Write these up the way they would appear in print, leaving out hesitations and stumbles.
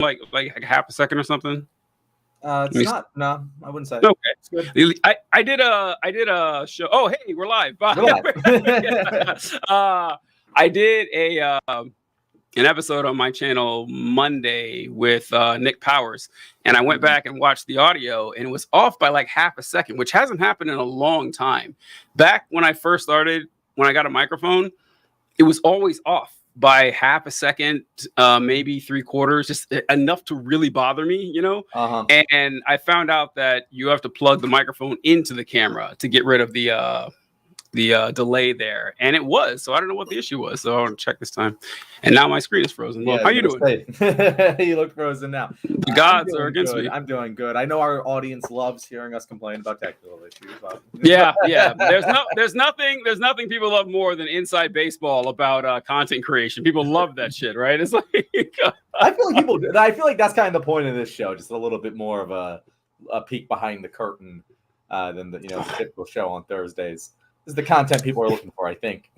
like half a second or something? It's not. No, I wouldn't say. Okay. It's good. I did a show. Oh, hey, we're live. We're live. I did an episode on my channel Monday with Nick Powers, and I went back and watched the audio, and it was off by like half a second, which hasn't happened in a long time. Back when I first started, when I got a microphone, it was always off by half a second, maybe 3/4, just enough to really bother me, you know? Uh-huh. And I found out that you have to plug the microphone into the camera to get rid of the delay there, and it was. So I don't know what the issue was. So I want to check this time, and now my screen is frozen. Well, how you doing? You look frozen now. The gods are against me. I'm doing good. I know our audience loves hearing us complain about technical issues. Yeah. There's nothing people love more than inside baseball about content creation. People love that shit, right? It's like I feel like that's kind of the point of this show, just a little bit more of a peek behind the curtain than the typical show on Thursdays. This is the content people are looking for, I think.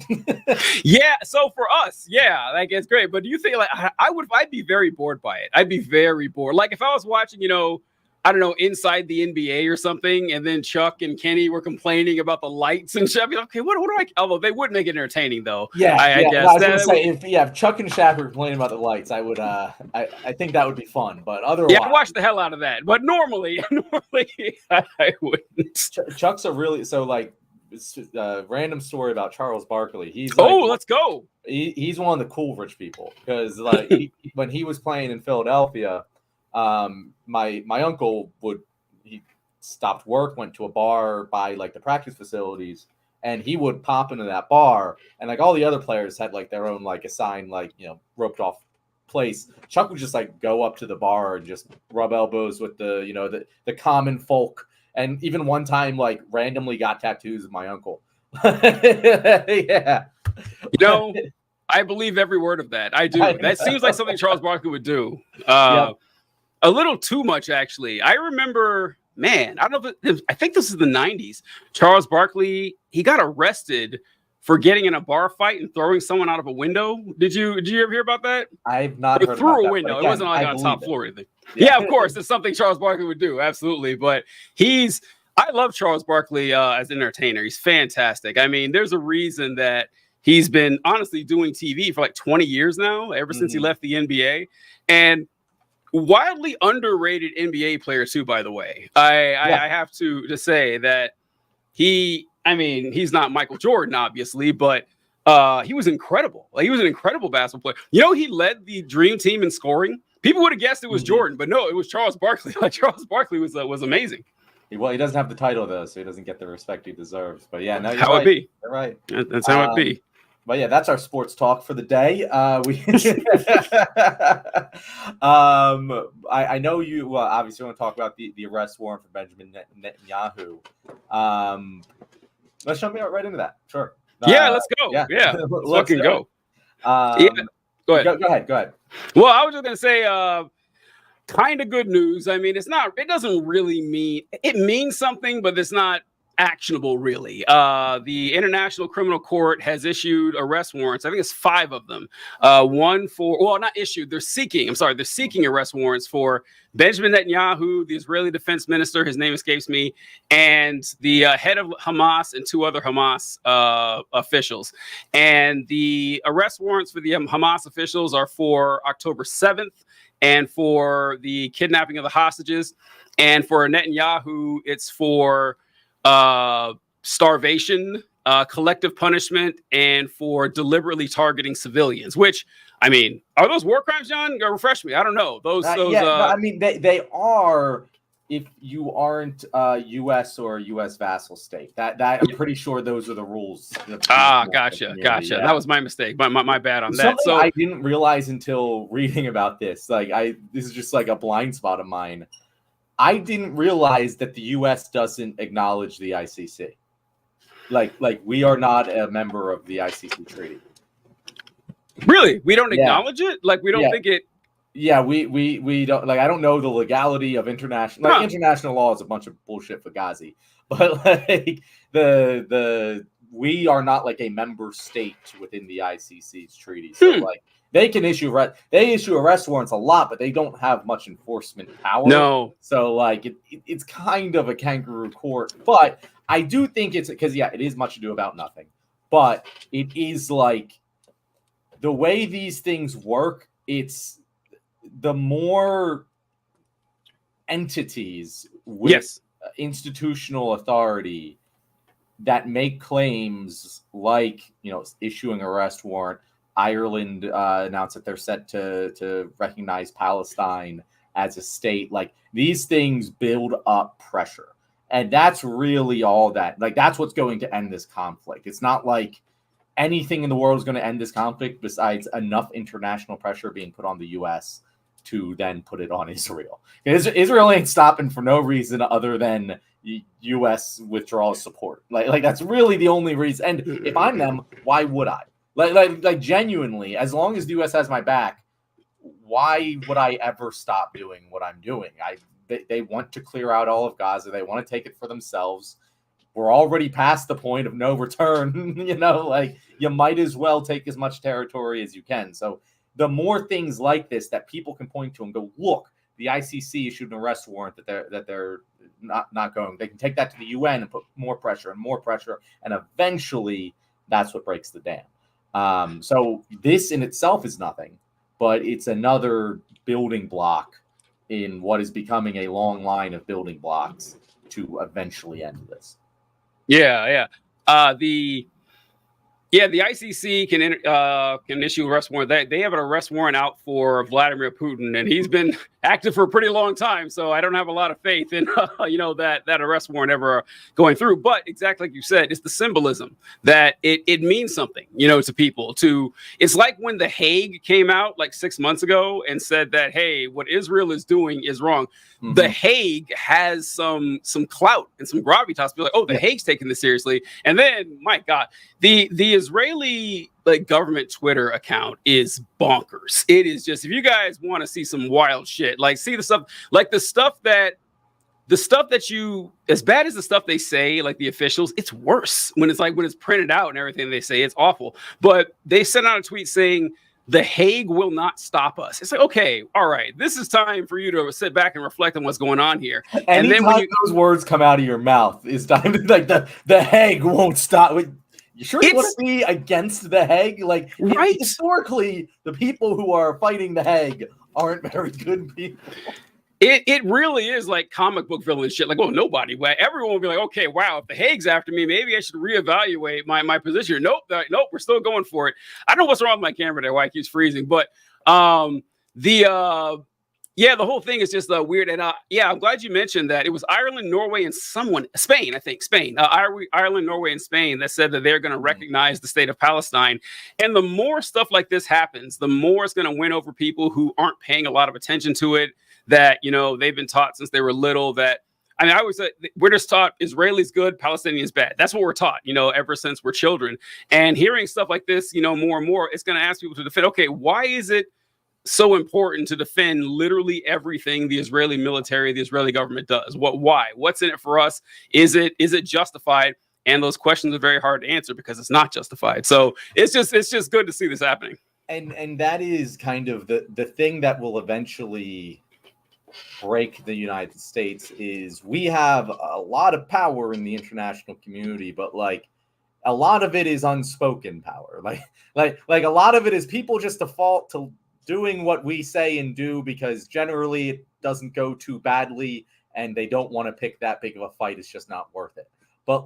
Yeah, so for us, yeah, like it's great. But do you think like I'd be very bored by it? I'd be very bored. Like if I was watching, I don't know, Inside the NBA or something, and then Chuck and Kenny were complaining about the lights and shit. I'd be like, okay, what do I? Although they would make it entertaining, though. Yeah, I guess. I was gonna say if Chuck and Shaq were complaining about the lights, I would. I think that would be fun. But otherwise, yeah, I'd watch the hell out of that. But normally, I wouldn't. Chuck's a really like. It's a random story about Charles Barkley. He's let's go. He's one of the cool rich people because like when he was playing in Philadelphia, my uncle he stopped work, went to a bar by like the practice facilities, and he would pop into that bar, and like all the other players had like their own like assigned like roped off place. Chuck would just like go up to the bar and just rub elbows with the common folk. And even one time, like, randomly got tattoos of my uncle. Yeah. I believe every word of that. I do. That seems like something Charles Barkley would do. A little too much, actually. I remember, man, I don't know I think this is the 90s. Charles Barkley, he got arrested for getting in a bar fight and throwing someone out of a window. Did you ever hear about that? I've not heard through about a window. Again, it wasn't like on top floor or anything. Yeah, of course. It's something Charles Barkley would do. Absolutely. But I love Charles Barkley as an entertainer. He's fantastic. I mean, there's a reason that he's been honestly doing TV for like 20 years now, ever since he left the NBA. And wildly underrated NBA player too, by the way. I have to say that he's not Michael Jordan, obviously, but he was incredible. Like, he was an incredible basketball player. He led the Dream Team in scoring. People would have guessed it was Jordan, but no, it was Charles Barkley. Like, Charles Barkley was amazing. Well, he doesn't have the title though, so he doesn't get the respect he deserves. But yeah, no, you're how right. it be. You're right. That's how it be. But yeah, that's our sports talk for the day. I know you obviously want to talk about the arrest warrant for Benjamin Netanyahu. Let's jump right into that. Sure. Yeah, let's go. Yeah, let's fucking go. Go ahead. Go ahead. Well, I was just gonna say, kind of good news. I mean, it doesn't really mean, it means something, but it's not actionable really. The International Criminal Court has issued arrest warrants. I think it's 5 of them. One for, well, not issued, they're seeking arrest warrants for Benjamin Netanyahu, the Israeli defense minister, his name escapes me, and the head of Hamas and 2 other Hamas officials. And the arrest warrants for the Hamas officials are for October 7th and for the kidnapping of the hostages. And for Netanyahu, it's for starvation, collective punishment, and for deliberately targeting civilians, which, I mean, are those war crimes, John? Refresh me. I don't know. I mean, they are if you aren't U.S. or U.S. vassal state. That I'm pretty sure those are the rules. Gotcha. Yeah. That was my mistake. My bad on that. So I didn't realize until reading about this. This is just like a blind spot of mine. I didn't realize that the U.S. doesn't acknowledge the ICC. Like we are not a member of the ICC treaty. Really? We don't acknowledge it? Like, we don't think it... Yeah, we don't, like, I don't know the legality of international... Like, international law is a bunch of bullshit fugazi. But, like, we are not, like, a member state within the ICC's treaty. So, like, they can issue arrest warrants a lot, but they don't have much enforcement power. No. So like it's kind of a kangaroo court. But I do think it's because it is much ado about nothing. But it is like the way these things work, it's the more entities with institutional authority that make claims like, issuing arrest warrant. Ireland announced that they're set to recognize Palestine as a state. Like, these things build up pressure. And that's really all that. Like, that's what's going to end this conflict. It's not like anything in the world is going to end this conflict besides enough international pressure being put on the U.S. to then put it on Israel. Israel ain't stopping for no reason other than U.S. withdrawal support. Like that's really the only reason. And if I'm them, why would I? Like genuinely, as long as the U.S. has my back, why would I ever stop doing what I'm doing? They want to clear out all of Gaza. They want to take it for themselves. We're already past the point of no return. Like, you might as well take as much territory as you can. So the more things like this that people can point to and go, look, the ICC issued an arrest warrant that they're not going. They can take that to the UN and put more pressure, and eventually that's what breaks the dam. So this in itself is nothing, but it's another building block in what is becoming a long line of building blocks to eventually end this. Yeah. The ICC can issue arrest warrant. They have an arrest warrant out for Vladimir Putin, and he's been active for a pretty long time. So I don't have a lot of faith in that arrest warrant ever going through. But exactly like you said, it's the symbolism that it means something, to people. It's like when The Hague came out like 6 months ago and said that, hey, what Israel is doing is wrong. Mm-hmm. The Hague has some clout and some gravitas to be like, oh, The Hague's taking this seriously. And then, my God, the Israeli government Twitter account is bonkers. It is just, if you guys want to see some wild shit, see the stuff, the stuff that you, as bad as the stuff they say, like the officials, it's worse when it's printed out and everything they say. It's awful. But they sent out a tweet saying, The Hague will not stop us. It's like, okay, all right, this is time for you to sit back and reflect on what's going on here. And then when those words come out of your mouth, is time to, the Hague won't stop. You sure you want to be against The Hague? Right. Historically, the people who are fighting The Hague aren't very good people. It really is like comic book villain shit. Nobody. Everyone will be like, okay, wow, if The Hague's after me, maybe I should reevaluate my position. Nope, we're still going for it. I don't know what's wrong with my camera there, why it keeps freezing. But the whole thing is just weird. And I'm glad you mentioned that. It was Ireland, Norway, and Spain, I think. Spain. Ireland, Norway, and Spain that said that they're going to recognize the state of Palestine. And the more stuff like this happens, the more it's going to win over people who aren't paying a lot of attention to it, that, they've been taught since they were little that, I always say we're just taught Israelis good, Palestinians bad. That's what we're taught, ever since we're children. And hearing stuff like this, more and more, it's going to ask people to defend, okay, why is it so important to defend literally everything the Israeli military, the Israeli government does? Why? What's in it for us? Is it justified? And those questions are very hard to answer because it's not justified. So it's just good to see this happening. And that is kind of the thing that will eventually break the United States. Is we have a lot of power in the international community, but a lot of it is unspoken power. Like a lot of it is people just default to doing what we say and do because generally it doesn't go too badly and they don't want to pick that big of a fight. It's just not worth it. But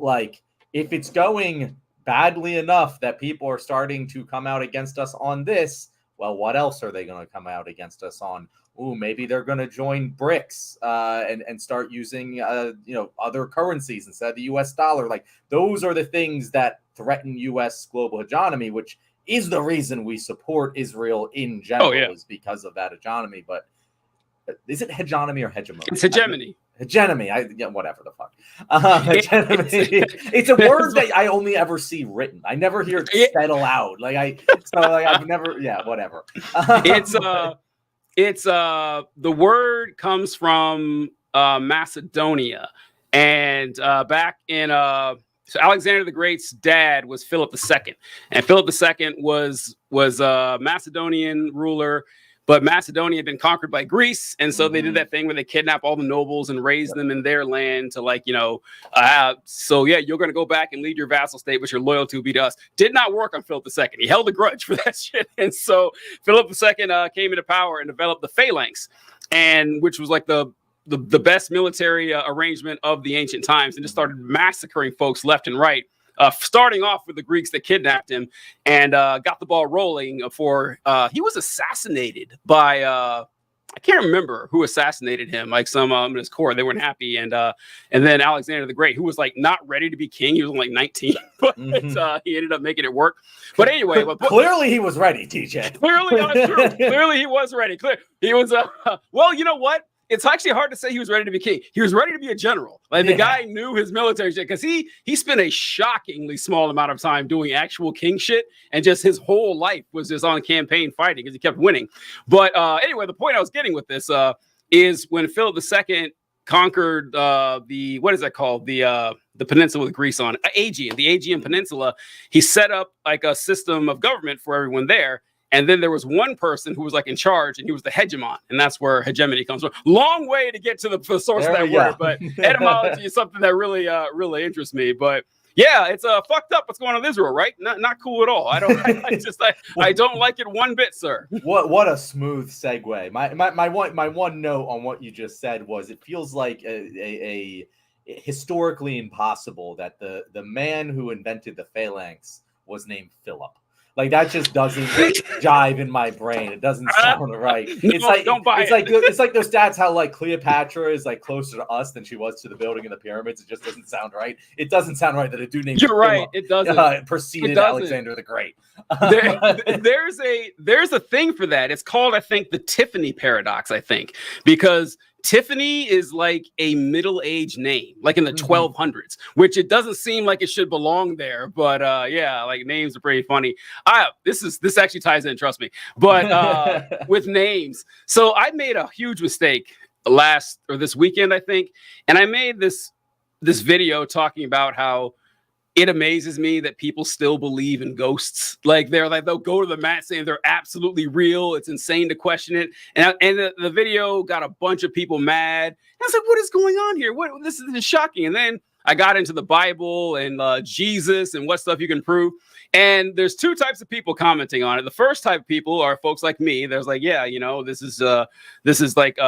if it's going badly enough that people are starting to come out against us on this, well, what else are they going to come out against us on? Ooh, maybe they're going to join BRICS and start using other currencies instead of the U.S. dollar. Those are the things that threaten U.S. global hegemony, which is the reason we support Israel in general, is because of that hegemony. But is it hegemony or hegemony? It's hegemony. Hegemony. Whatever the fuck. Hegemony. It's a word that I only ever see written. I never hear it said aloud. I've never. Yeah, whatever. It's the word comes from Macedonia, and back in So Alexander the Great's dad was Philip II, and Philip II was a Macedonian ruler, but Macedonia had been conquered by Greece, and so they did that thing where they kidnap all the nobles and raise them in their land to so yeah, you're going to go back and lead your vassal state, but your loyalty will be to us. Did not work on Philip II. He held a grudge for that shit, and so Philip II came into power and developed the phalanx, and which was like the best military arrangement of the ancient times, and just started massacring folks left and right, starting off with the Greeks that kidnapped him, and got the ball rolling for he was assassinated by I can't remember who assassinated him, like some in his court. They weren't happy, and then Alexander the Great, who was like not ready to be king. He was like 19, but he ended up making it work. But anyway, clearly he was ready, TJ. Clearly, that's true. Clearly he was ready. He was well, you know what? It's actually hard to say he was ready to be king. He was ready to be a general. Like the guy knew his military shit, because he spent a shockingly small amount of time doing actual king shit, and just his whole life was just on campaign fighting because he kept winning. But anyway, the point I was getting with this is when Philip II conquered the what is that called, the peninsula with Greece on Aegean, the Aegean Peninsula. He set up like a system of government for everyone there. And then there was one person who was like in charge, and he was the hegemon, and that's where hegemony comes from. Long way to get to the source of that word, but etymology is something that really interests me. But yeah, it's fucked up what's going on with Israel, right? Not cool at all. I don't like it one bit, sir. What a smooth segue. My one note on what you just said was, it feels like a historically impossible that the man who invented the phalanx was named Philip. Like, that just doesn't jive in my brain. It doesn't sound right. It's like it's like those stats how like Cleopatra is like closer to us than she was to the building of the pyramids. It just doesn't sound right. It doesn't sound right that a dude named You're right. It doesn't. Preceded Alexander the Great. There's a thing for that. It's called, I think, the Tiffany paradox. I think because Tiffany is like a middle-aged name, like in the 1200s, which it doesn't seem like it should belong there. But yeah, like names are pretty funny. This actually ties in, trust me. But with names, so I made a huge mistake this weekend, I think, and I made this video talking about how it amazes me that people still believe in ghosts. Like they'll go to the mat saying they're absolutely real. It's insane to question it. And the video got a bunch of people mad. And I was like, what is going on here? This is shocking. And then I got into the Bible and Jesus and what stuff you can prove. And there's two types of people commenting on it. The first type of people are folks like me. There's like, yeah, this is like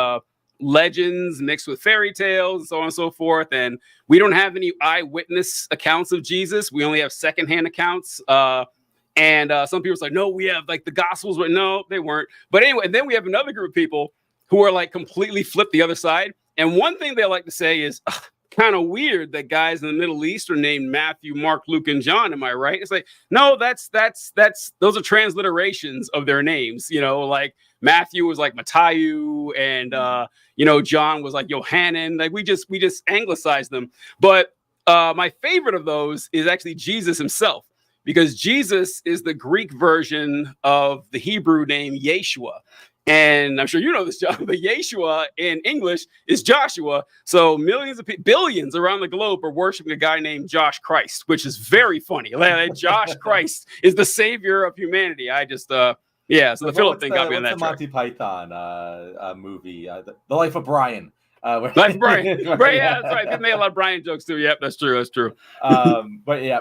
legends mixed with fairy tales and so on and so forth, and we don't have any eyewitness accounts of Jesus. We only have secondhand accounts, and some people are like, no, we have like the Gospels. No, they weren't. But anyway, and then we have another group of people who are like completely flipped the other side. And one thing they like to say is kind of weird that guys in the Middle East are named Matthew, Mark, Luke, and John. Am I right? It's like, no, that's those are transliterations of their names. Like Matthew was like Matthew, and John was like Yohanan. Like we just anglicized them. But my favorite of those is actually Jesus himself, because Jesus is the Greek version of the Hebrew name Yeshua. And I'm sure you know this, John, but Yeshua in English is Joshua. So billions around the globe are worshiping a guy named Josh Christ, which is very funny. Like, Josh Christ is the savior of humanity. I just, so the Philip thing got me on that track. Monty Python movie, The Life of Brian. Life of Brian. Right, yeah, that's right. They made a lot of Brian jokes too. Yep, that's true. But yeah,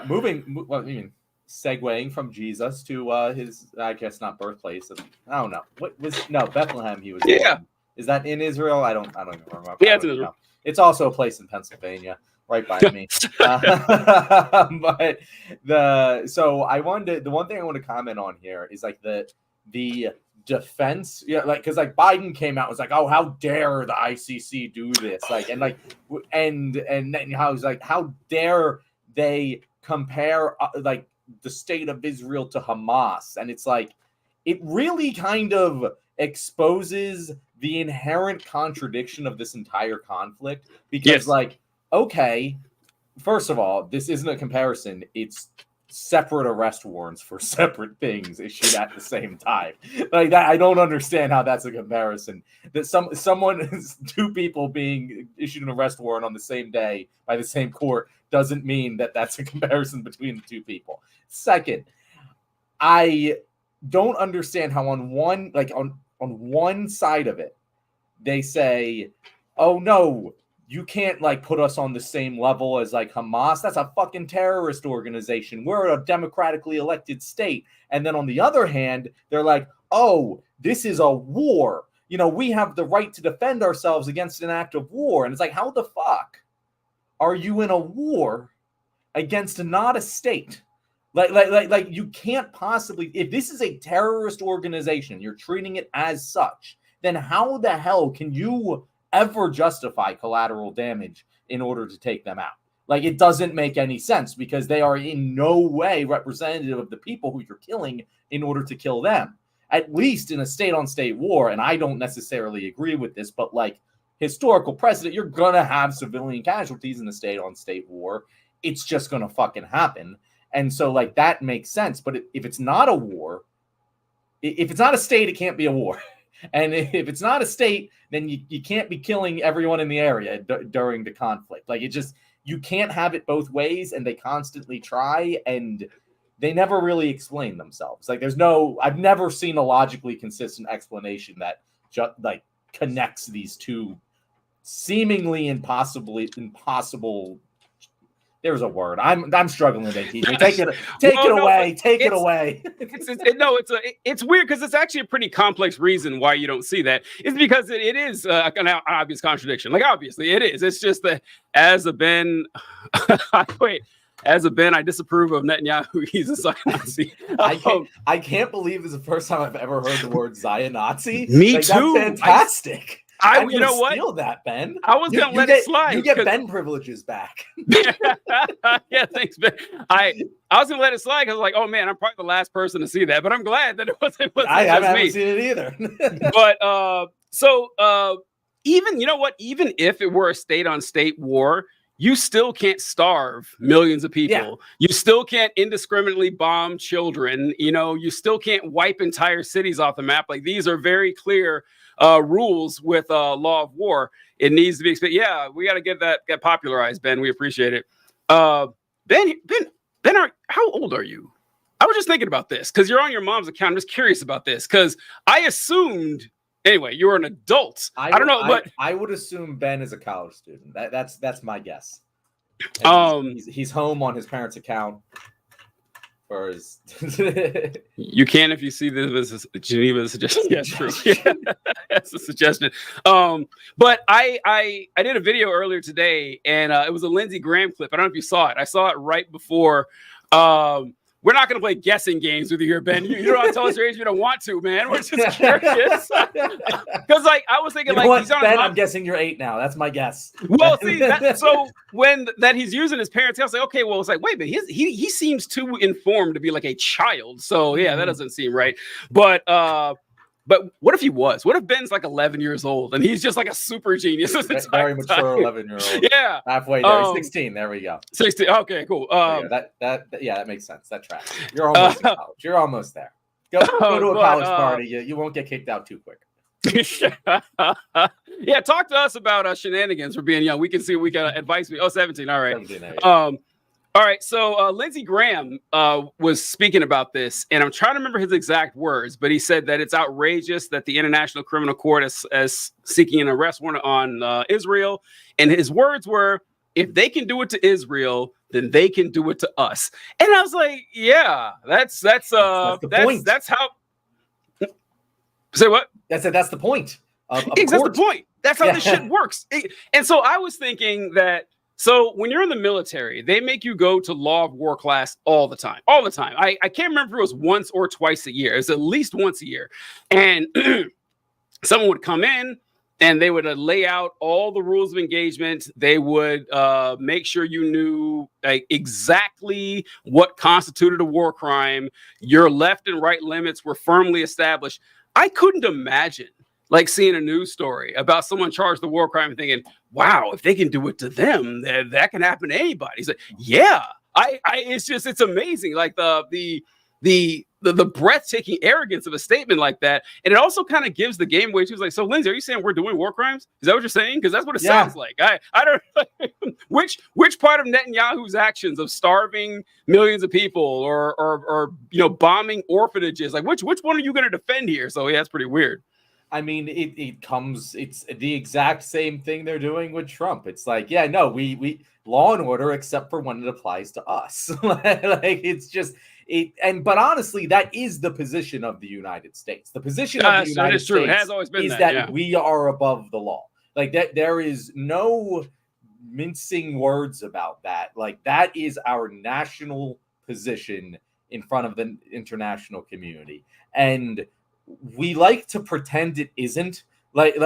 segueing from Jesus to his, I guess not birthplace. I don't know. Bethlehem. He was born. Is that in Israel? I don't even remember. Yeah, it's in Israel. It's also a place in Pennsylvania, right by me. But the one thing I want to comment on here is like the defense, because like Biden came out and was like, oh, how dare the ICC do this, and Netanyahu was like, how dare they compare the state of Israel to Hamas. And it's like, it really kind of exposes the inherent contradiction of this entire conflict, because okay, first of all, this isn't a comparison. It's separate arrest warrants for separate things issued at the same time. Like that, I don't understand how that's a comparison. That two people being issued an arrest warrant on the same day by the same court doesn't mean that that's a comparison between the two people. Second, I don't understand how on one side of it they say, "Oh no, you can't like put us on the same level as like Hamas. That's a fucking terrorist organization. We're a democratically elected state." And then on the other hand, they're like, "Oh, this is a war. You know, we have the right to defend ourselves against an act of war." And it's like, how the fuck are you in a war against not a state? Like you can't possibly, if this is a terrorist organization, you're treating it as such, then how the hell can you ever justify collateral damage in order to take them out? Like, it doesn't make any sense because they are in no way representative of the people who you're killing in order to kill them. At least in a state-on-state war, and I don't necessarily agree with this, but like historical precedent, you're gonna have civilian casualties in a state-on-state war. It's just gonna fucking happen. And so like that makes sense. But if it's not a war, if it's not a state, it can't be a war. And if it's not a state, then you can't be killing everyone in the area during the conflict. Like, you can't have it both ways, and they constantly try, and they never really explain themselves. Like, I've never seen a logically consistent explanation that like connects these two seemingly impossible. There's a word. I'm struggling with it. Take it away. Take it away. It's weird because it's actually a pretty complex reason why you don't see that. It's because it is an obvious contradiction. Like, obviously it is. It's just that as a Ben, I disapprove of Netanyahu. He's a Zion-Nazi. I can't believe this is the first time I've ever heard the word Zion-Nazi. Me too. That's fantastic. I'm you know what? Steal that, Ben. I was gonna let it slide. You get Ben privileges back. Yeah, thanks, Ben. I was gonna let it slide because I was like, oh man, I'm probably the last person to see that, but I'm glad that it wasn't. I haven't seen it either. But even, you know what? Even if it were a state-on-state war, you still can't starve millions of people. Yeah. You still can't indiscriminately bomb children. You know, you still can't wipe entire cities off the map. Like, these are very clear rules with law of war. It needs to be yeah, we got to get popularized, Ben. We appreciate it. Ben, how old are you? I was just thinking about this because you're on your mom's account. I'm just curious about this because I assumed, anyway, you're an adult. I don't know, but I would assume Ben is a college student. That's my guess. He's home on his parents' account. For his you can if you see this as Geneva suggestion. Yeah, true. Yeah, that's a suggestion. But I did a video earlier today, and it was a Lindsey Graham clip. I don't know if you saw it. I saw it right before. We're not going to play guessing games with you here, Ben. You don't have to tell us your age if you don't want to, man. We're just curious. Because, like, I was thinking, he's on Ben, I'm guessing you're 8 now. That's my guess. Well, see, so when he's using his parents' house, like, okay, well, it's like, wait a minute, he seems too informed to be like a child. So, yeah, that doesn't seem right. But what if he was? What if Ben's like 11 years old and he's just like a super genius? Very mature 11-year-old. Yeah. Halfway there. 16. There we go. 16. Okay, cool. That makes sense. That tracks. You're almost in college. You're almost there. Go to a college party. You won't get kicked out too quick. Yeah, talk to us about shenanigans for being young. We can see we can advise me. 17. All right. 17, all right, so Lindsey Graham was speaking about this, and I'm trying to remember his exact words, but he said that it's outrageous that the International Criminal Court is seeking an arrest warrant on Israel. And his words were, if they can do it to Israel, then they can do it to us. And I was like, yeah, that's point. That's how. Say what? That's the point. That's the point. That's how this shit works. And so I was thinking that. So when you're in the military, they make you go to law of war class all the time. I can't remember if it was once or twice a year. It was at least once a year. And someone would come in and they would lay out all the rules of engagement. They would make sure you knew exactly what constituted a war crime. Your left and right limits were firmly established. I couldn't imagine seeing a news story about someone charged with war crime and thinking, wow, if they can do it to them, that can happen to anybody. He's like, yeah, It's amazing. Like the breathtaking arrogance of a statement like that. And it also kind of gives the game away. She was like, so Lindsay, are you saying we're doing war crimes? Is that what you're saying? Because that's what it sounds like. I don't which part of Netanyahu's actions of starving millions of people or bombing orphanages, like which one are you going to defend here? So yeah, it's pretty weird. I mean, it's the exact same thing they're doing with Trump. It's like, yeah, no, we law and order, except for when it applies to us. Like it's just but honestly, that is the position of the United States. The position of the United States it has always been is that we are above the law. Like that, there is no mincing words about that. Like that is our national position in front of the international community, and we like to pretend it isn't. Like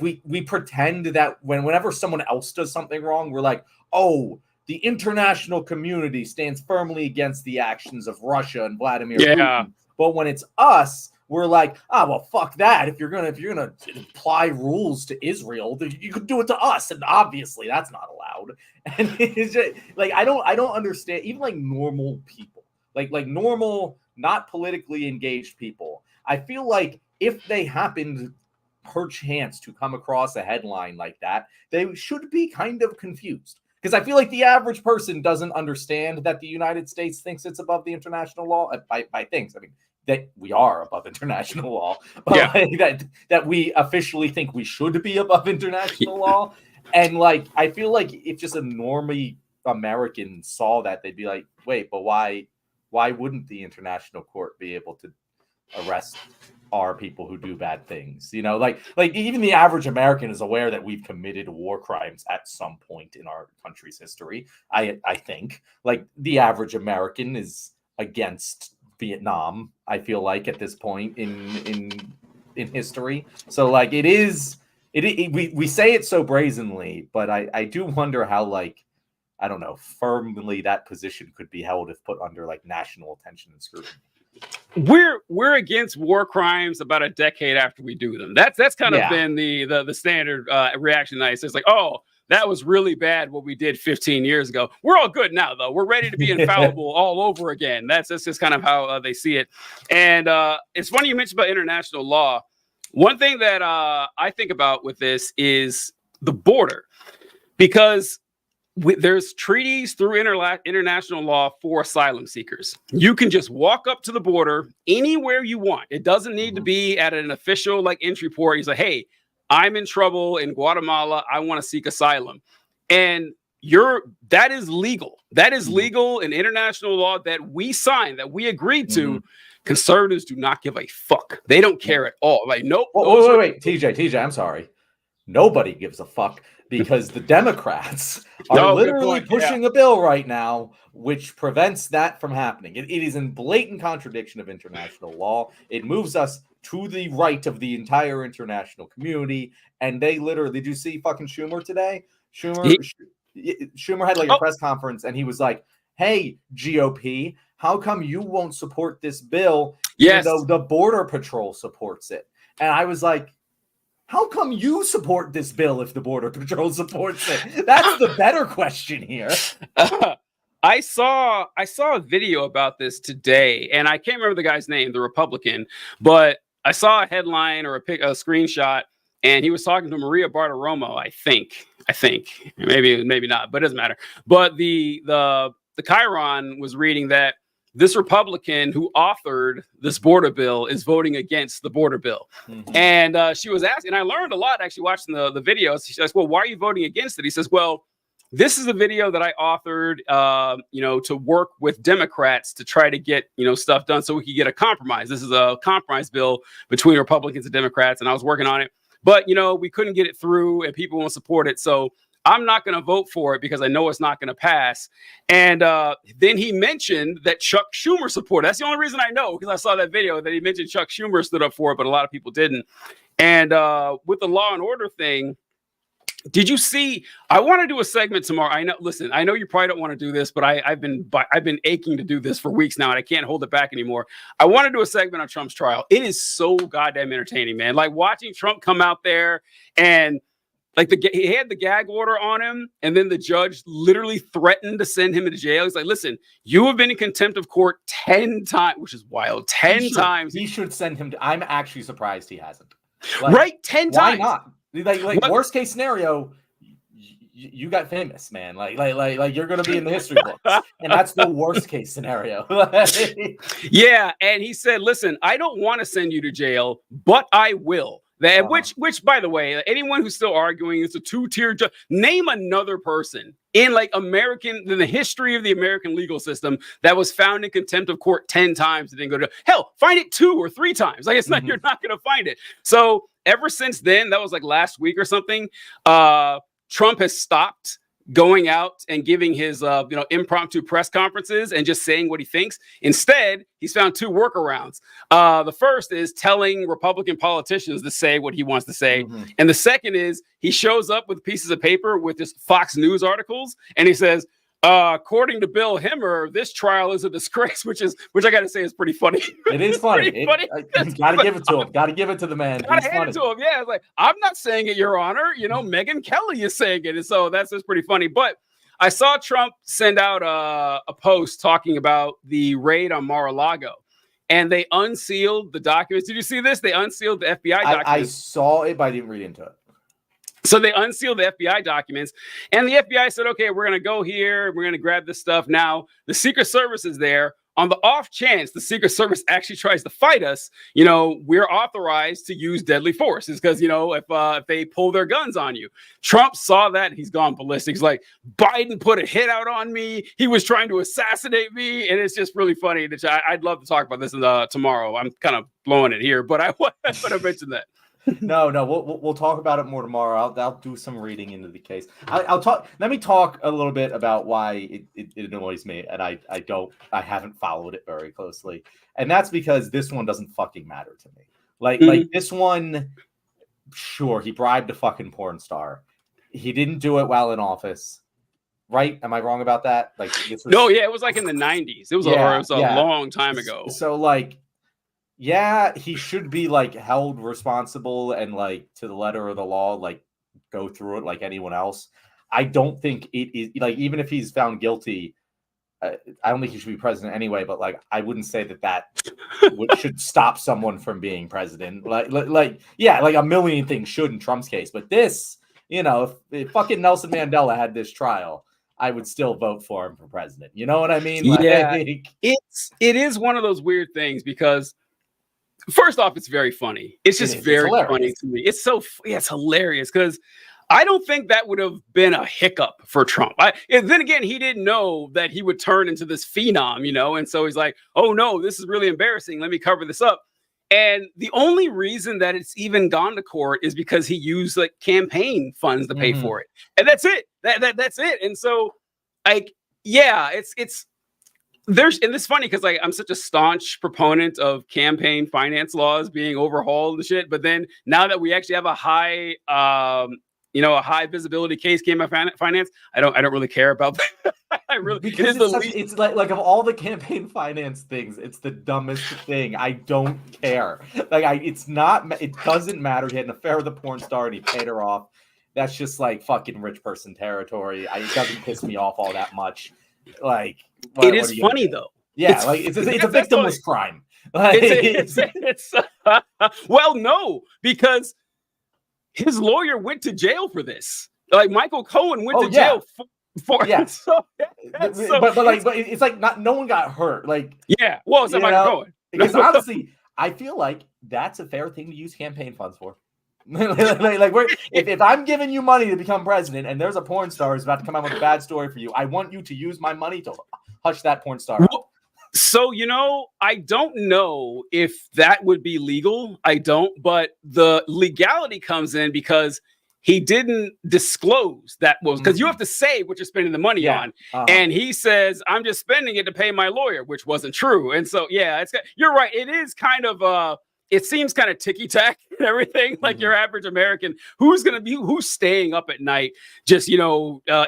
we pretend that whenever someone else does something wrong, we're like, oh, the international community stands firmly against the actions of Russia and Vladimir Putin. But when it's us, we're like, well, fuck that. If you're gonna apply rules to Israel, you could do it to us, and obviously that's not allowed. And it's just, like I don't understand. Even like normal people, like normal, not politically engaged people, I feel like if they happened perchance to come across a headline like that, they should be kind of confused. Because I feel like the average person doesn't understand that the United States thinks it's above the international law. By things, I mean that we are above international law, but like that we officially think we should be above international law. And like I feel like if just a normie American saw that, they'd be like, wait, but why wouldn't the international court be able to arrest our people who do bad things? You know, like even the average American is aware that we've committed war crimes at some point in our country's history. I think like the average American is against Vietnam, I feel like at this point in history. So like we say it so brazenly, but I do wonder how, like, I don't know, firmly that position could be held if put under like national attention and scrutiny. We're against war crimes about a decade after we do them. That's kind of been the standard reaction. Nice. It's like, oh, that was really bad what we did 15 years ago. We're all good now, though. We're ready to be infallible all over again. That's just kind of how they see it. And it's funny you mentioned about international law. One thing that I think about with this is the border, because there's treaties through international law for asylum seekers. You can just walk up to the border anywhere you want. It doesn't need to be at an official like entry port. You say, hey, I'm in trouble in Guatemala. I want to seek asylum. And that is legal. That is legal in international law that we signed, that we agreed to. Conservatives do not give a fuck. They don't care at all. Like, nope. Wait, TJ, I'm sorry. Nobody gives a fuck, because the Democrats are literally pushing a bill right now which prevents that from happening. It is in blatant contradiction of international law. It moves us to the right of the entire international community. And they literally, did you see fucking Schumer today? Schumer had like a press conference, and he was like, hey, GOP, how come you won't support this bill even though the Border Patrol supports it? And I was like, how come you support this bill if the Border Patrol supports it? That's the better question here. I saw a video about this today, and I can't remember the guy's name, the Republican, but I saw a headline or a screenshot, and he was talking to Maria Bartiromo, I think, maybe not, but it doesn't matter. But the Chiron was reading that this Republican who authored this border bill is voting against the border bill. And she was asking, and I learned a lot actually watching the videos. She says, well, why are you voting against it? He says, well, this is a video that I authored, to work with Democrats to try to get, stuff done so we could get a compromise. This is a compromise bill between Republicans and Democrats, and I was working on it. But, we couldn't get it through and people won't support it. So I'm not going to vote for it because I know it's not going to pass. And then he mentioned that Chuck Schumer supported. That's the only reason I know, because I saw that video that he mentioned Chuck Schumer stood up for it, but a lot of people didn't. And with the law and order thing, did you see? I want to do a segment tomorrow. I know you probably don't want to do this, but I've been aching to do this for weeks now, and I can't hold it back anymore. I want to do a segment on Trump's trial. It is so goddamn entertaining, man. Like watching Trump come out there and Like he had the gag order on him, and then the judge literally threatened to send him into jail. He's like, listen, you have been in contempt of court 10 times, which is wild. 10 times. He should send him to, I'm actually surprised he hasn't. Like, right? 10 times. Why not? Like worst case scenario, you got famous, man. Like you're gonna be in the history books, and that's the worst case scenario. Yeah, and he said, listen, I don't want to send you to jail, but I will. That which, by the way, anyone who's still arguing it's a 2-tier judge, name another person in in the history of the American legal system that was found in contempt of court 10 times and didn't go to hell. Find it 2 or 3 times. Like it's not, you're not going to find it. So ever since then, that was like last week or something. Trump has stopped going out and giving his impromptu press conferences and just saying what he thinks. Instead, he's found 2 workarounds. The first is telling Republican politicians to say what he wants to say. And the second is he shows up with pieces of paper with just Fox News articles, and he says, according to Bill Hemmer, this trial is a disgrace, which I got to say is pretty funny. It is funny. Gotta give it to him. Gotta give it to the man. Gotta hand it to him. Yeah, it's like, I'm not saying it, Your Honor. Megyn Kelly is saying it, and so that's just pretty funny. But I saw Trump send out a post talking about the raid on Mar-a-Lago, and they unsealed the documents. Did you see this? They unsealed the FBI documents. I saw it, but I didn't read into it. So they unsealed the FBI documents, and the FBI said, okay, we're going to go here. We're going to grab this stuff. Now, the Secret Service is there. On the off chance the Secret Service actually tries to fight us, we're authorized to use deadly force. It's because, if they pull their guns on you. Trump saw that, and he's gone ballistic. He's like, Biden put a hit out on me. He was trying to assassinate me. And it's just really funny. I'd love to talk about this tomorrow. I'm kind of blowing it here, but I want to mention that. No, we'll talk about it more tomorrow. I'll do some reading into the case. Let me talk a little bit about why it annoys me, and I haven't followed it very closely, and that's because this one doesn't fucking matter to me. Like this one, sure, he bribed a fucking porn star. He didn't do it while in office, right? Am I wrong about that? Like this was, no, yeah, it was like in the 90s. It was a long time ago. So yeah, he should be held responsible and to the letter of the law, go through it like anyone else. I don't think it is even if he's found guilty, I don't think he should be president anyway. But I wouldn't say that should stop someone from being president. A million things should in Trump's case, but this, if fucking Nelson Mandela had this trial, I would still vote for him for president. You know what I mean? Yeah, it is one of those weird things because. First off, it's very funny. It's just very funny to me. It's it's hilarious because I don't think that would have been a hiccup for Trump. And then again, he didn't know that he would turn into this phenom, and so he's like, oh no, this is really embarrassing. Let me cover this up. And the only reason that it's even gone to court is because he used campaign funds to pay for it. And that's it. That's it. And so it's and it's funny because I'm such a staunch proponent of campaign finance laws being overhauled and shit. But then now that we actually have a high, a high visibility case campaign finance, I don't really care about that. Because it's like of all the campaign finance things, it's the dumbest thing. I don't care. It doesn't matter. He had an affair with a porn star and he paid her off. That's just fucking rich person territory. It doesn't piss me off all that much. It is funny though. Yeah, it's a victimless crime. Well, no, because his lawyer went to jail for this. Michael Cohen went to jail for yeah. So, but it's no one got hurt. Well, it's not Michael Cohen. Because honestly, I feel like that's a fair thing to use campaign funds for. If I'm giving you money to become president and there's a porn star who's about to come out with a bad story for you, I want you to use my money to hush that porn star up. So, I don't know if that would be legal. I don't, but the legality comes in because he didn't disclose that because you have to say what you're spending the money on. And he says, I'm just spending it to pay my lawyer, which wasn't true. And so, you're right. It is kind of it seems kind of ticky-tack and everything, your average American who's staying up at night just,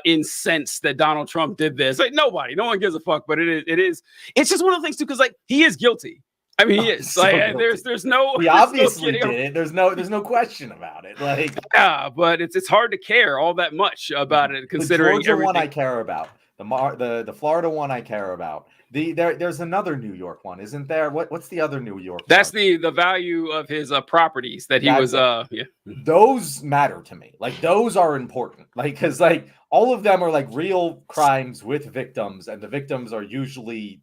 incensed that Donald Trump did this. Nobody, no one gives a fuck, but it's just one of the things too, because he is guilty. I mean, he is. So Like, guilty. there's no. He there's no obviously kidding. did it. There's no question about it. Like, Yeah, but it's hard to care all that much about it, the considering Georgia one I everything. care about. The Florida one I care about. There's another New York one, isn't there? What's the other New York That's one? the value of his properties that he That's was. it. Yeah. Those matter to me. Like, those are important. Like, because like all of them are like real crimes with victims, and the victims are usually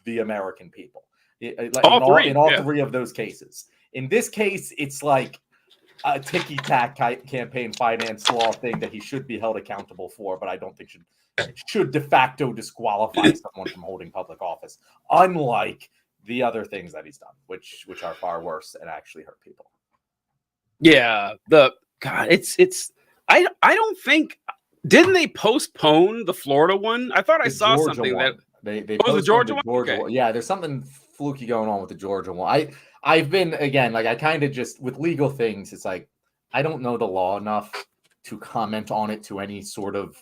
the American people. In all three of those cases. In this case, it's like a ticky-tack campaign finance law thing that he should be held accountable for, but I don't think should de facto disqualify someone from holding public office, unlike the other things that he's done, which are far worse and actually hurt people. Yeah, it's I don't think, didn't they postpone the Florida one? I thought I saw Georgia something one. that They the Georgia one. Okay. Yeah, there's something fluky going on with the Georgia one. I've been, again, like, I kind of just, with legal things, it's like I don't know the law enough to comment on it to any sort of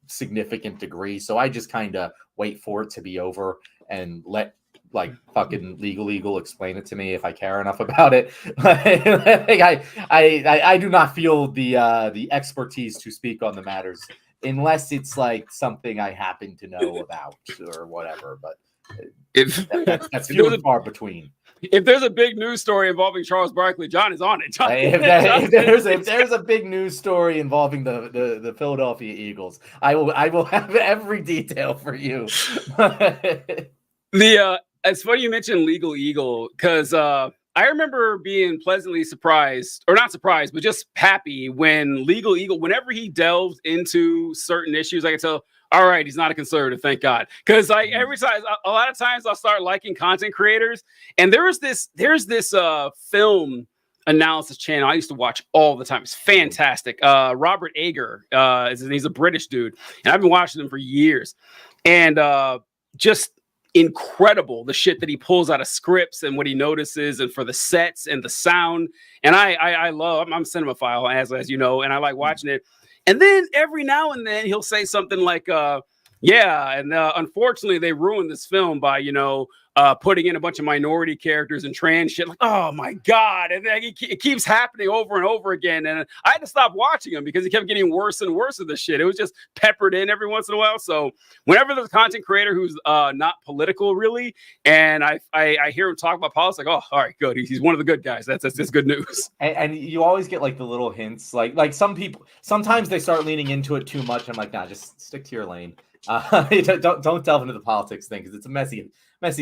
significant degree, so I just kind of wait for it to be over and let like fucking legal explain it to me if I care enough about it. Like, I do not feel the expertise to speak on the matters unless it's like something I happen to know about or whatever. But that's few and far between. If there's a big news story involving Charles Barkley, John is on it. If there's a big news story involving the Philadelphia Eagles, I will have every detail for you. It's funny you mentioned Legal Eagle, because I remember being pleasantly surprised, or not surprised, but just happy when Legal Eagle, whenever he delved into certain issues, I could tell, all right, he's not a conservative, thank God. Because like every time, a lot of times I'll start liking content creators, and there's this film analysis channel I used to watch all the time. It's fantastic. Robert Ager, he's a British dude, and I've been watching him for years, and just incredible the shit that he pulls out of scripts and what he notices, and for the sets and the sound. And I'm a cinemaphile, as you know, and I like watching it. And then every now and then he'll say something like, unfortunately they ruined this film by, putting in a bunch of minority characters and trans shit. Like, oh my God. And then it keeps happening over and over again. And I had to stop watching him because he kept getting worse and worse of this shit. It was just peppered in every once in a while. So whenever there's a content creator who's not political really, and I hear him talk about politics, like, oh, all right, good. He's one of the good guys. That's good news. And you always get like the little hints, like some people, sometimes they start leaning into it too much. I'm like, nah, just stick to your lane. Don't delve into the politics thing, because it's a messy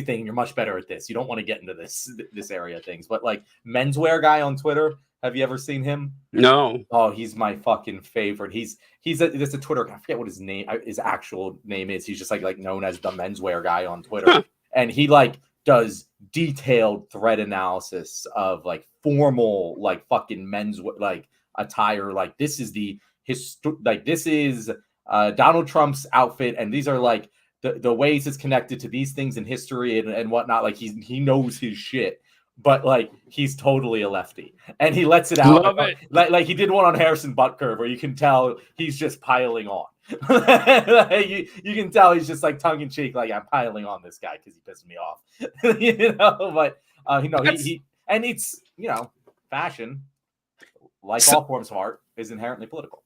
thing, and you're much better at this. You don't want to get into this area of things. But like menswear guy on Twitter, have you ever seen him? No. Oh, he's my fucking favorite. He's a Twitter, I forget what his actual name is. He's just like known as the menswear guy on Twitter. Huh. And he like does detailed thread analysis of like formal like fucking men's like attire. Like this is Donald Trump's outfit, and these are like the ways it's connected to these things in history and whatnot. Like he knows his shit, but like he's totally a lefty, and he lets it out. Love it. Like he did one on Harrison Butker where you can tell he's just piling on. you can tell he's just like tongue in cheek, like, I'm piling on this guy because he pissed me off. But he and it's fashion, like all forms of art, is inherently political.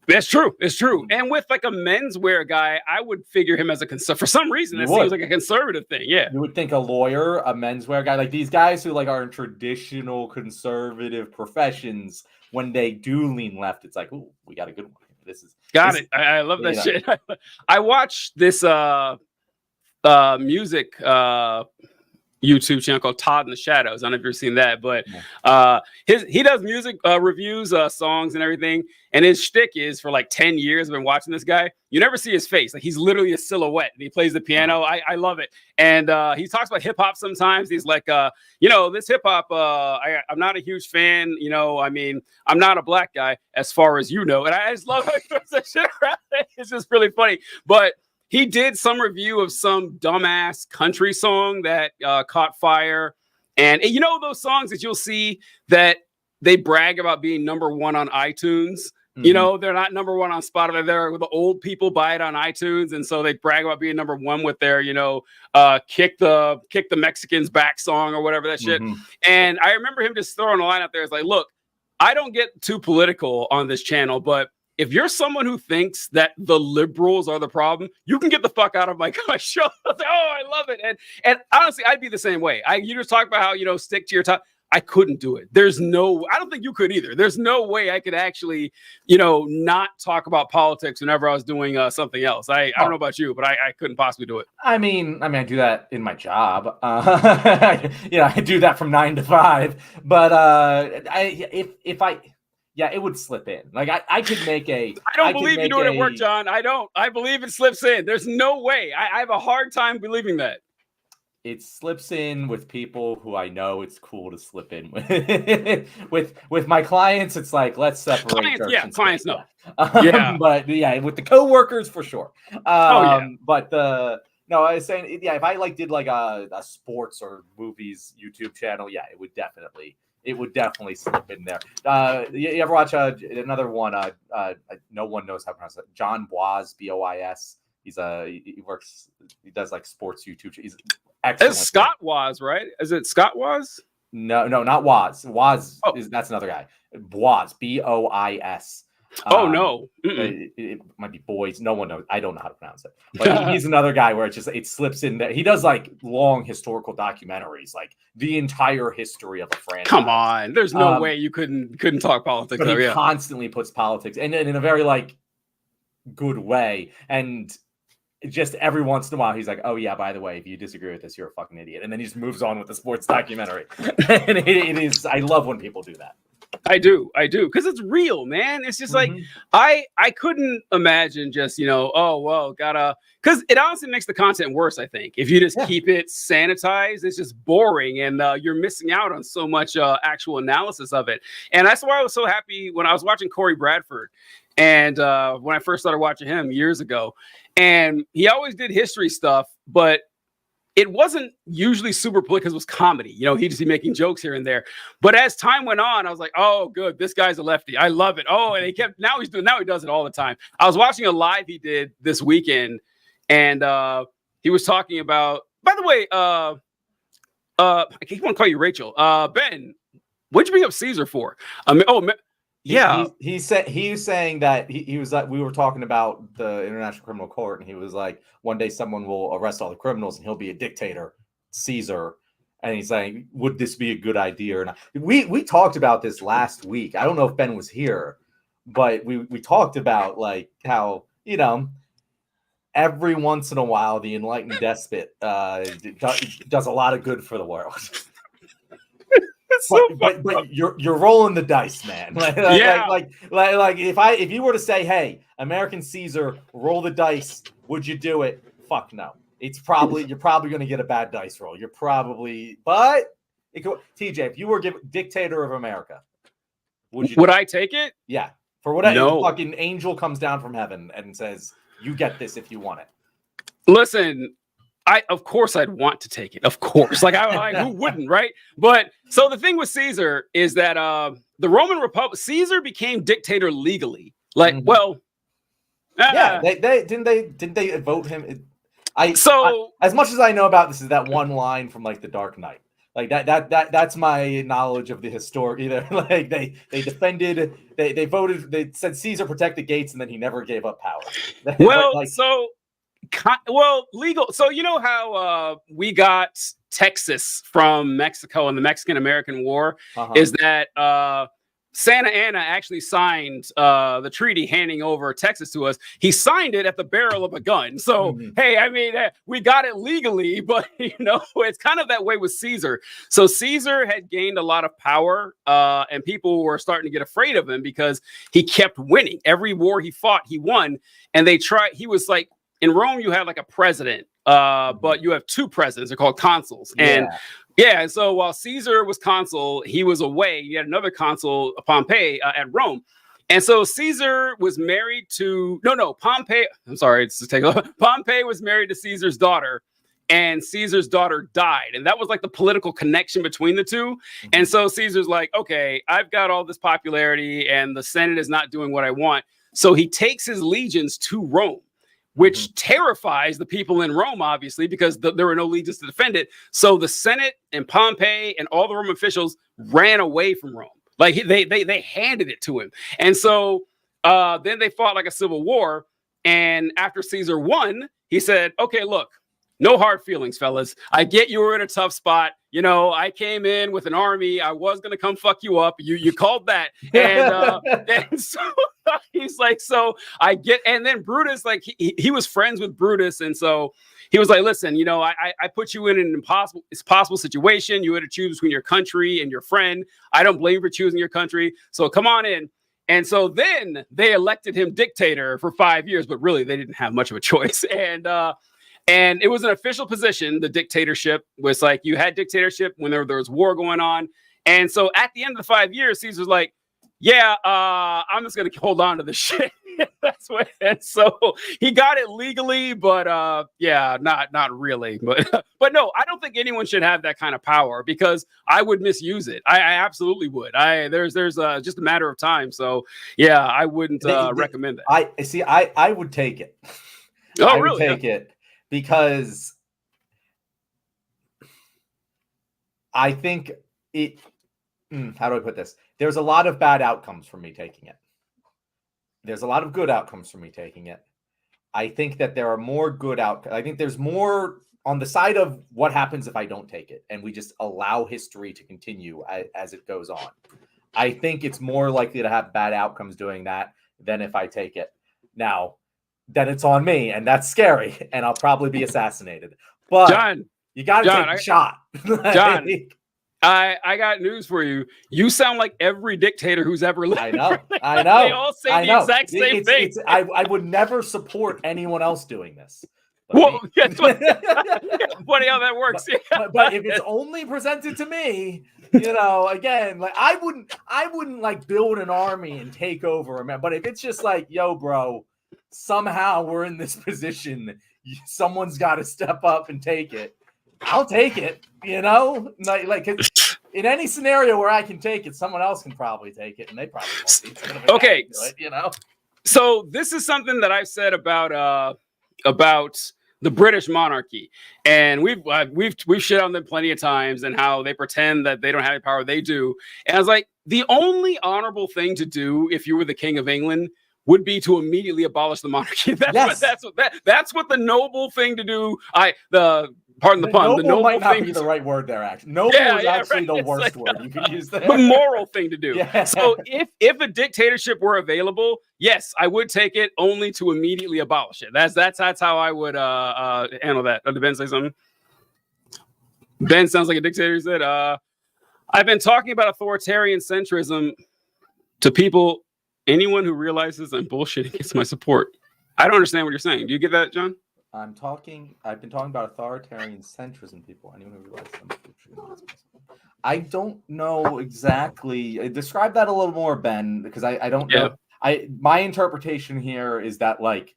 That's true. It's true. And with like a menswear guy, I would figure him as a conservative. For some reason, that seems like a conservative thing. Yeah. You would think a lawyer, a menswear guy, like these guys who like are in traditional conservative professions, when they do lean left, it's like, ooh, we got a good one. I love that shit. I watched this music YouTube channel called Todd in the Shadows. I don't know if you've ever seen that, but he does music reviews, songs and everything. And his shtick is, for like 10 years, I've been watching this guy. You never see his face. Like, he's literally a silhouette, and he plays the piano. I love it. And he talks about hip hop sometimes. He's like, this hip hop, I'm not a huge fan. I mean, I'm not a black guy as far as you know. And I just love how he throws that shit around. It's just really funny. But he did some review of some dumbass country song that caught fire. And those songs that you'll see that they brag about being #1 on iTunes, You know, they're not number one on Spotify. They're the old people buy it on iTunes, and so they brag about being number one with their, kick the Mexicans back song or whatever that shit. And I remember him just throwing a line out there. It's like, look, I don't get too political on this channel, but if you're someone who thinks that the liberals are the problem, you can get the fuck out of my show. I was like, oh, I love it. And honestly, I'd be the same way. You just talk about how, stick to your top. I couldn't do it. I don't think you could either. There's no way I could actually, not talk about politics whenever I was doing something else. I don't know about you, but I couldn't possibly do it. I mean, I do that in my job. I do that from 9 to 5. But it would slip in. Like I could make a. I don't believe you do it at work, John. I don't. I believe it slips in. There's no way. I have a hard time believing that. It slips in with people who I know it's cool to slip in with. With my clients, it's like, let's separate. Clients know. But with the coworkers for sure. But I was saying, if I did a sports or movies YouTube channel, it would definitely slip in there. You ever watch another one? No one knows how to pronounce it. John Bois, Bois. He does sports YouTube. He's excellent. It's Scott Woz, right? Is it Scott Woz? No, not Woz. Woz that's another guy. Bois, Bois. No. It might be Boys. No one knows. I don't know how to pronounce it. But he's another guy where it slips in there. He does long historical documentaries, the entire history of a franchise. Come on, there's no way you couldn't talk politics. But he constantly puts politics, and in a very good way, and just every once in a while he's like, oh yeah, by the way, if you disagree with this, you're a fucking idiot, and then he just moves on with the sports documentary. And it is, I love when people do that. I do, because it's real, man. It's just I couldn't imagine just because it honestly makes the content worse. I think if you just keep it sanitized, it's just boring, and you're missing out on so much actual analysis of it. And that's why I was so happy when I was watching Corey Bradford, and when I first started watching him years ago, and he always did history stuff, but it wasn't usually super political because it was comedy. He'd just be making jokes here and there. But as time went on, I was like, oh, good. This guy's a lefty. I love it. Oh, and now he does it all the time. I was watching a live he did this weekend, and he was talking about, by the way, I keep want to call you Rachel. Ben, what'd you bring up Caesar for? He's saying that he was we were talking about the International Criminal Court, and he was like, one day someone will arrest all the criminals and he'll be a dictator, Caesar. And he's saying, would this be a good idea or not? We talked about this last week. I don't know if Ben was here, but we talked about how, every once in a while the enlightened despot does a lot of good for the world. But you're rolling the dice, man. If you were to say, hey, American Caesar, roll the dice, would you do it? Fuck no. You're probably going to get a bad dice roll. TJ, if you were dictator of America, would I take it? Yeah. For whatever, no. Fucking angel comes down from heaven and says, you get this if you want it. Listen, of course I'd want to take it. Of course. Who wouldn't, right? But so the thing with Caesar is that the Roman Republic, Caesar became dictator legally. They didn't they vote him? As much as I know about this is that one line from The Dark Knight. That's my knowledge of the historic. Either they defended, they voted, they said Caesar protect the gates, and then he never gave up power. Legal. So you know how we got Texas from Mexico in the Mexican-American War is that Santa Anna actually signed the treaty handing over Texas to us. He signed it at the barrel of a gun. So, hey, we got it legally, but, it's kind of that way with Caesar. So Caesar had gained a lot of power and people were starting to get afraid of him because he kept winning. Every war he fought, he won. And he was in Rome, you have a president, but you have two presidents. They're called consuls. And so while Caesar was consul, he was away. You had another consul, Pompey, at Rome. And so Caesar was married to Pompey. I'm sorry, Pompey was married to Caesar's daughter. and Caesar's daughter died. And that was like the political connection between the two. Mm-hmm. And so Caesar's like, okay, I've got all this popularity and the Senate is not doing what I want. So he takes his legions to Rome, which terrifies the people in Rome, obviously, because there were no legions to defend it. So the Senate and Pompey and all the Roman officials ran away from Rome. Like they handed it to him. And so then they fought like a civil war. And after Caesar won, he said, okay, look, no hard feelings, fellas. I get you were in a tough spot. You know, I came in with an army. I was going to come fuck you up. You called that. And so he's like, so I get, and then Brutus, like he was friends with Brutus. And so he was like, listen, you know, I put you in an impossible situation. You had to choose between your country and your friend. I don't blame you for choosing your country. So come on in. And so then they elected him dictator for 5 years, but really they didn't have much of a choice. And it was an official position. The dictatorship was like, you had dictatorship when there was war going on. And so at the end of the 5 years, Caesar's like, yeah, I'm just going to hold on to the shit. That's what. And so he got it legally, but yeah, not really. But no, I don't think anyone should have that kind of power because I would misuse it. I absolutely would. There's just a matter of time. So yeah, I wouldn't recommend that. I would take it. Oh, I really? would take it because I think it. How do I put this? There's a lot of bad outcomes from me taking it. There's a lot of good outcomes from me taking it. I think that there are more good outcomes. I think there's more on the side of what happens if I don't take it and we just allow history to continue as it goes on. I think it's more likely to have bad outcomes doing that than if I take it. Now, then it's on me, and that's scary, and I'll probably be assassinated. But John, you got to take a shot. John, I got news for you. You sound like every dictator who's ever lived. I know. They all say the exact same thing. I would never support anyone else doing this. Well, funny how that works. But if it's only presented to me, you know, again, like I wouldn't like build an army and take over. But if it's just like, yo, bro, somehow we're in this position, someone's got to step up and take it. I'll take it, you know, like in any scenario where I can take it, someone else can probably take it, and they probably won't. Okay, it, you know. So this is something that I've said about the British monarchy, and we've shit on them plenty of times, and how they pretend that they don't have any power. They do, and I was like, the only honorable thing to do if you were the King of England would be to immediately abolish the monarchy. That's what the noble thing to do. Pardon the pun. The noble might not thing be the right word there. Actually, noble is actually the worst word you could use there. The moral thing to do. Yeah. So if a dictatorship were available, yes, I would take it, only to immediately abolish it. That's how I would handle that. Did Ben say something? Ben sounds like a dictator. He said, "I've been talking about authoritarian centrism to people. Anyone who realizes I'm bullshitting gets my support." I don't understand what you're saying. Do you get that, John? I've been talking about authoritarian centrism, people. Anyone who realizes I'm bullshitting. I don't know exactly. Describe that a little more, Ben, because I don't know. My interpretation here is that like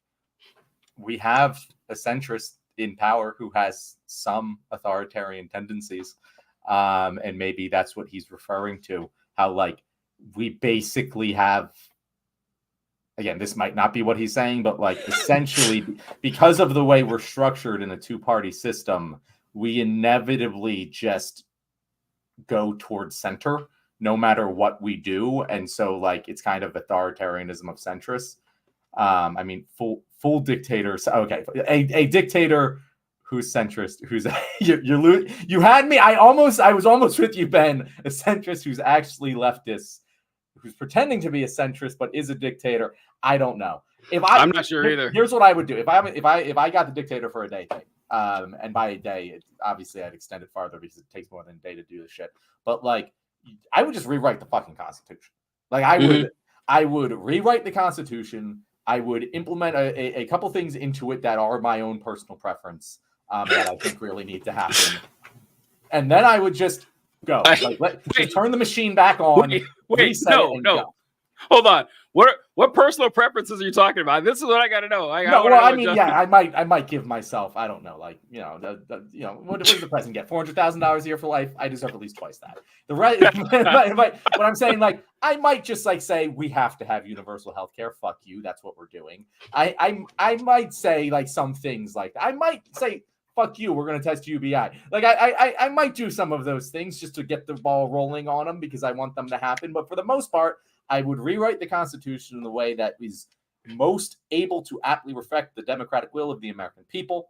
we have a centrist in power who has some authoritarian tendencies, and maybe that's what he's referring to. How like we basically have. Again, this might not be what he's saying, but like essentially because of the way we're structured in a two-party system, we inevitably just go towards center no matter what we do. And so like it's kind of authoritarianism of centrists. I mean, full dictators. Okay. A dictator who's centrist, who's you had me. I was almost with you, Ben, a centrist who's actually leftist, who's pretending to be a centrist but is a dictator. I don't know. I'm not sure either. Here's what I would do if I got the dictator for a day thing, and by a day, obviously I'd extend it farther because it takes more than a day to do this shit. But like, I would just rewrite the fucking Constitution. Like I would rewrite the Constitution. I would implement a couple things into it that are my own personal preference that I think really need to happen, and then I would just go. Just turn the machine back on. Wait, no. Go. Hold on. What what personal preferences are you talking about? This is what I got to know. I might give myself, I don't know, like, what does the president get? $400,000 a year for life. I deserve at least twice that. The right, what I'm saying, like, I might just like say we have to have universal health care. Fuck you. That's what we're doing. I might say like some things like I might say, fuck you, we're going to test UBI. Like I might do some of those things just to get the ball rolling on them because I want them to happen. But for the most part, I would rewrite the Constitution in the way that is most able to aptly reflect the democratic will of the American people.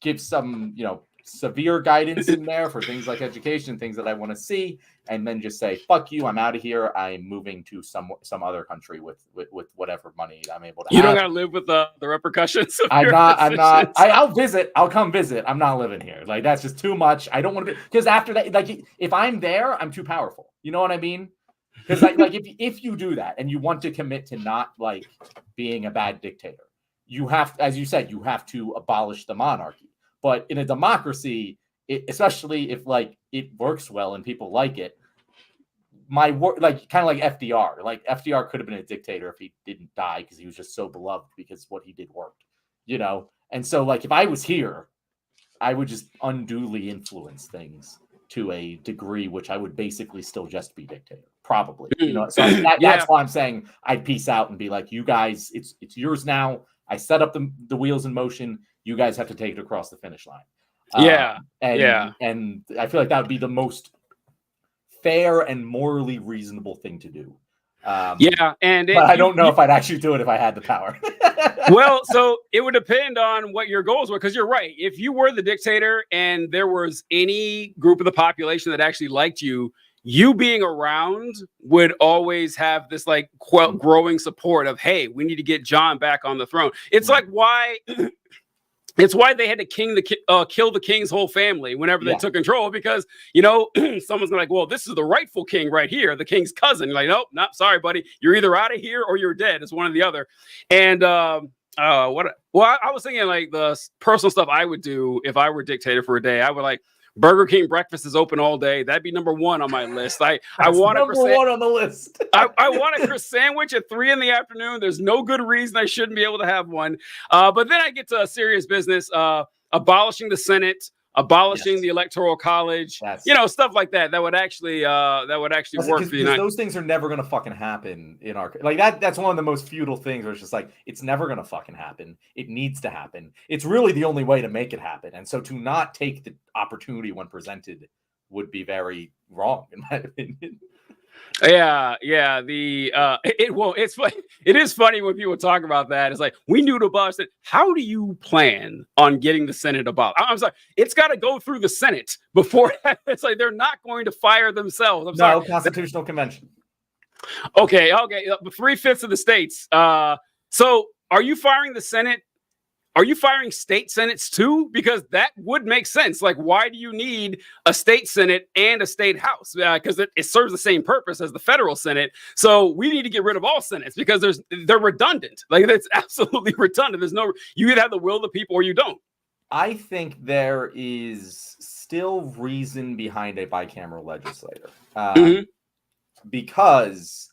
Give some, severe guidance in there for things like education, things that I want to see, and then just say, fuck you, I'm out of here. I'm moving to some other country with whatever money I'm able to have. You don't got to live with the repercussions of I'll visit. I'll come visit. I'm not living here. Like, that's just too much. I don't want to be, because after that, like, if I'm there, I'm too powerful. You know what I mean? Because like if you do that and you want to commit to not like being a bad dictator, you have, as you said, you have to abolish the monarchy. But in a democracy, especially if like it works well and people like it, kind of like FDR. Like FDR could have been a dictator if he didn't die because he was just so beloved because what he did worked, And so like if I was here, I would just unduly influence things to a degree which I would basically still just be dictator, probably. So that's why I'm saying I'd peace out and be like, you guys, it's yours now. I set up the wheels in motion. You guys have to take it across the finish line. And I feel like that would be the most fair and morally reasonable thing to do. But I don't know if I'd actually do it if I had the power. Well, so it would depend on what your goals were, because you're right. If you were the dictator and there was any group of the population that actually liked you, you being around would always have this like growing support of, hey, we need to get John back on the throne. It's like why it's why they had to kill the king's whole family whenever they took control, because someone's like, well, this is the rightful king right here, the king's cousin. You're like, nope, not sorry, buddy. You're either out of here or you're dead. It's one or the other. And I was thinking like the personal stuff I would do if I were dictator for a day. I would like Burger King breakfast is open all day. That'd be number one on my list. I want number one on the list. I want a Chris sandwich at 3 p.m. There's no good reason I shouldn't be able to have one. But then I get to serious business, abolishing the Senate, abolishing the Electoral College, stuff like that. That would actually work for you. Those things are never going to fucking happen in our like that. That's one of the most feudal things where it's just like, it's never going to fucking happen. It needs to happen. It's really the only way to make it happen. And so to not take the opportunity when presented would be very wrong, in my opinion. It's funny. It is funny when people talk about that. It's like, we knew to abolish it. How do you plan on getting the Senate abolished? I'm sorry, it's got to go through the Senate before. It's like they're not going to fire themselves. I'm sorry. Constitutional convention. Okay. 3/5 of the states. So are you firing the Senate? Are you firing state senates too? Because that would make sense. Like, why do you need a state senate and a state house? Because it serves the same purpose as the federal senate. So we need to get rid of all senates because they're redundant. Like, it's absolutely redundant. You either have the will of the people or you don't. I think there is still reason behind a bicameral legislature because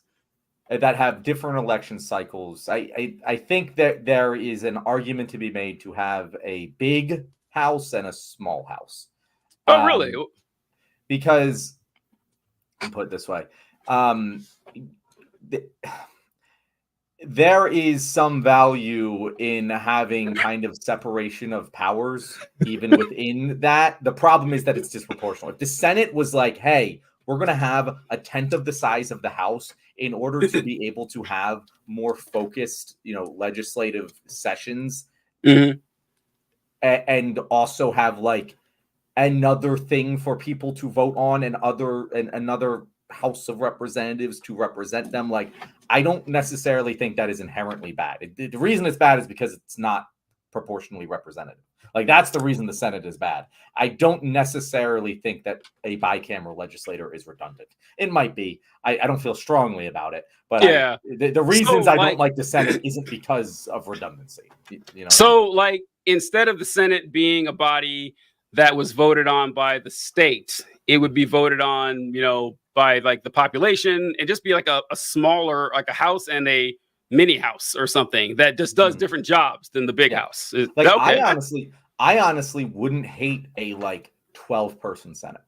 that have different election cycles. I think that there is an argument to be made to have a big house and a small house. Oh, really? Because, put it this way, there is some value in having kind of separation of powers, even within that. The problem is that it's disproportional. If the Senate was like, hey, we're going to have a tenth of the size of the House in order to be able to have more focused, legislative sessions, and also have like another thing for people to vote on and another House of Representatives to represent them. Like, I don't necessarily think that is inherently bad. The reason it's bad is because it's not proportionally representative. Like, that's the reason the Senate is bad. I don't necessarily think that a bicameral legislator is redundant. It might be. I don't feel strongly about it. But the reasons I don't like the Senate isn't because of redundancy. So, like, instead of the Senate being a body that was voted on by the state, it would be voted on, by like the population, and just be like a smaller, like a house and a mini house or something that just does different jobs than the big house. Like, okay. I honestly wouldn't hate a like 12-person Senate.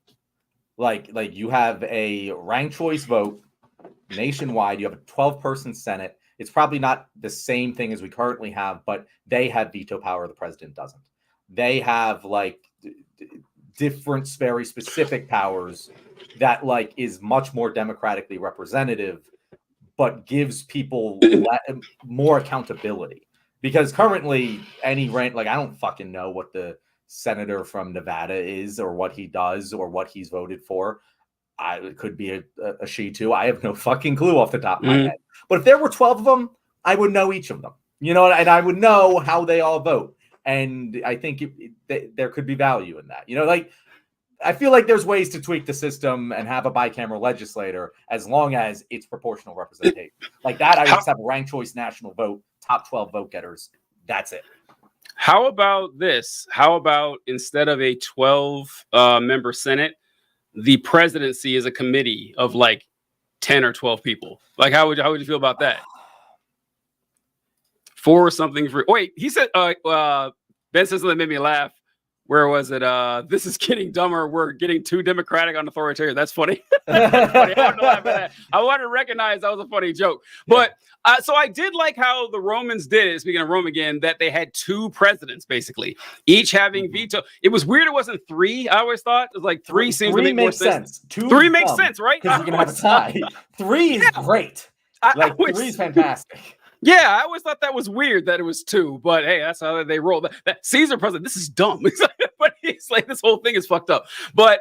Like you have a ranked choice vote nationwide. You have a 12-person Senate. It's probably not the same thing as we currently have, but they have veto power. The president doesn't. They have like different, very specific powers that like is much more democratically representative, but gives people more accountability. Because currently, any rank, like I don't fucking know what the senator from Nevada is, or what he does, or what he's voted for. It could be a she too. I have no fucking clue off the top of my head. But if there were 12 of them, I would know each of them, and I would know how they all vote. And I think there could be value in that. Like I feel like there's ways to tweak the system and have a bicameral legislator as long as it's proportional representation. Like that, I just have a ranked choice national vote, top 12 vote getters. That's it. How about this? How about instead of a 12 member Senate, the presidency is a committee of like 10 or 12 people? Like, how would you feel about that? For something free. Wait, he said, Ben says something that made me laugh. Where was it? This is getting dumber. We're getting too democratic on authoritarian. That's funny. That's funny. I wanted to recognize that was a funny joke. But so I did like how the Romans did it, speaking of Rome again, that they had two presidents, basically, each having veto. It was weird it wasn't three, I always thought. It was like three seems to make more sense. Three makes sense, right? Because you can have a tie. Three is great. Three is fantastic. Yeah, I always thought that was weird that it was two, but hey, that's how they roll. That Caesar president, this is dumb. But he's like, this whole thing is fucked up. But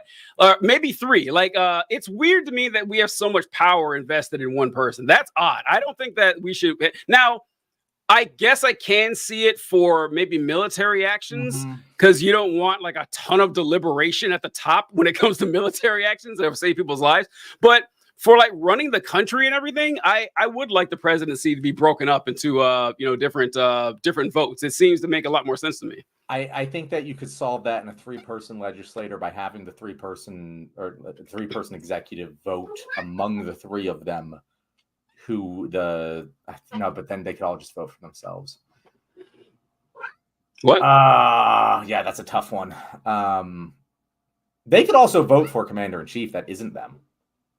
maybe three. Like, it's weird to me that we have so much power invested in one person. That's odd. I don't think that we should. Now, I guess I can see it for maybe military actions, because you don't want like a ton of deliberation at the top when it comes to military actions that save people's lives. But for like running the country and everything, I would like the presidency to be broken up into different votes. It seems to make a lot more sense to me. I think that you could solve that in a 3-person legislator by having the 3-person executive vote among the three of them. But then they could all just vote for themselves. What? Yeah, that's a tough one. They could also vote for commander in chief that isn't them.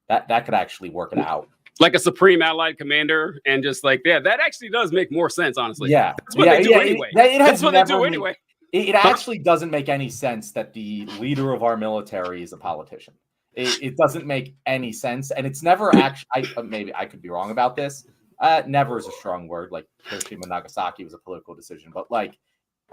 That could actually work it out. Like a supreme allied commander, and just like, yeah, that actually does make more sense, honestly. Yeah. That's what they do anyway. That's what they do anyway. It actually doesn't make any sense that the leader of our military is a politician. It doesn't make any sense. And it's never actually, maybe I could be wrong about this. Never is a strong word. Like Hiroshima and Nagasaki was a political decision. But like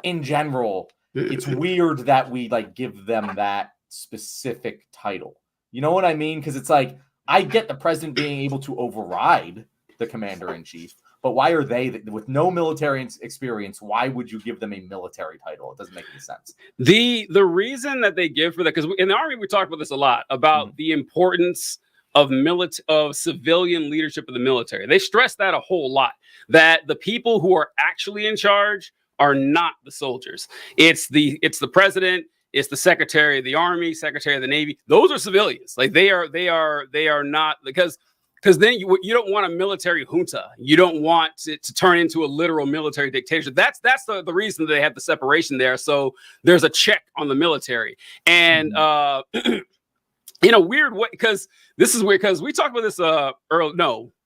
in general, it's weird that we like give them that specific title. You know what I mean? Because it's like, I get the president being able to override the commander in chief, but why are they, with no military experience, why would you give them a military title? It doesn't make any sense. The reason that they give for that, because in the Army, we talk about this a lot, about the importance of civilian leadership of the military. They stress that a whole lot, that the people who are actually in charge are not the soldiers. It's the president. It's the Secretary of the Army, Secretary of the Navy. Those are civilians. Like they are not, because then you don't want a military junta. You don't want it to turn into a literal military dictatorship. That's the reason they have the separation there. So there's a check on the military. And in a weird way, because this is weird, because we talked about this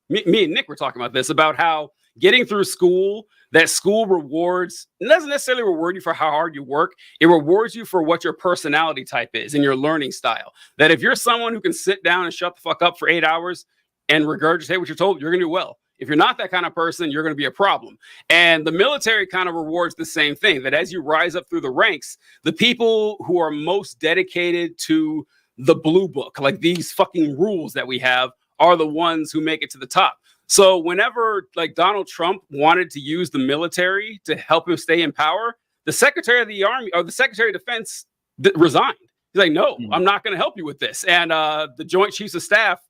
me and Nick were talking about this, about how getting through school, that school rewards, it doesn't necessarily reward you for how hard you work. It rewards you for what your personality type is and your learning style. That if you're someone who can sit down and shut the fuck up for 8 hours and regurgitate what you're told, you're going to do well. If you're not that kind of person, you're going to be a problem. And the military kind of rewards the same thing, that as you rise up through the ranks, the people who are most dedicated to the blue book, like these fucking rules that we have, are the ones who make it to the top. So whenever like Donald Trump wanted to use the military to help him stay in power, the Secretary of the Army or the Secretary of Defense resigned. He's like, no, I'm not going to help you with this. And the Joint Chiefs of Staff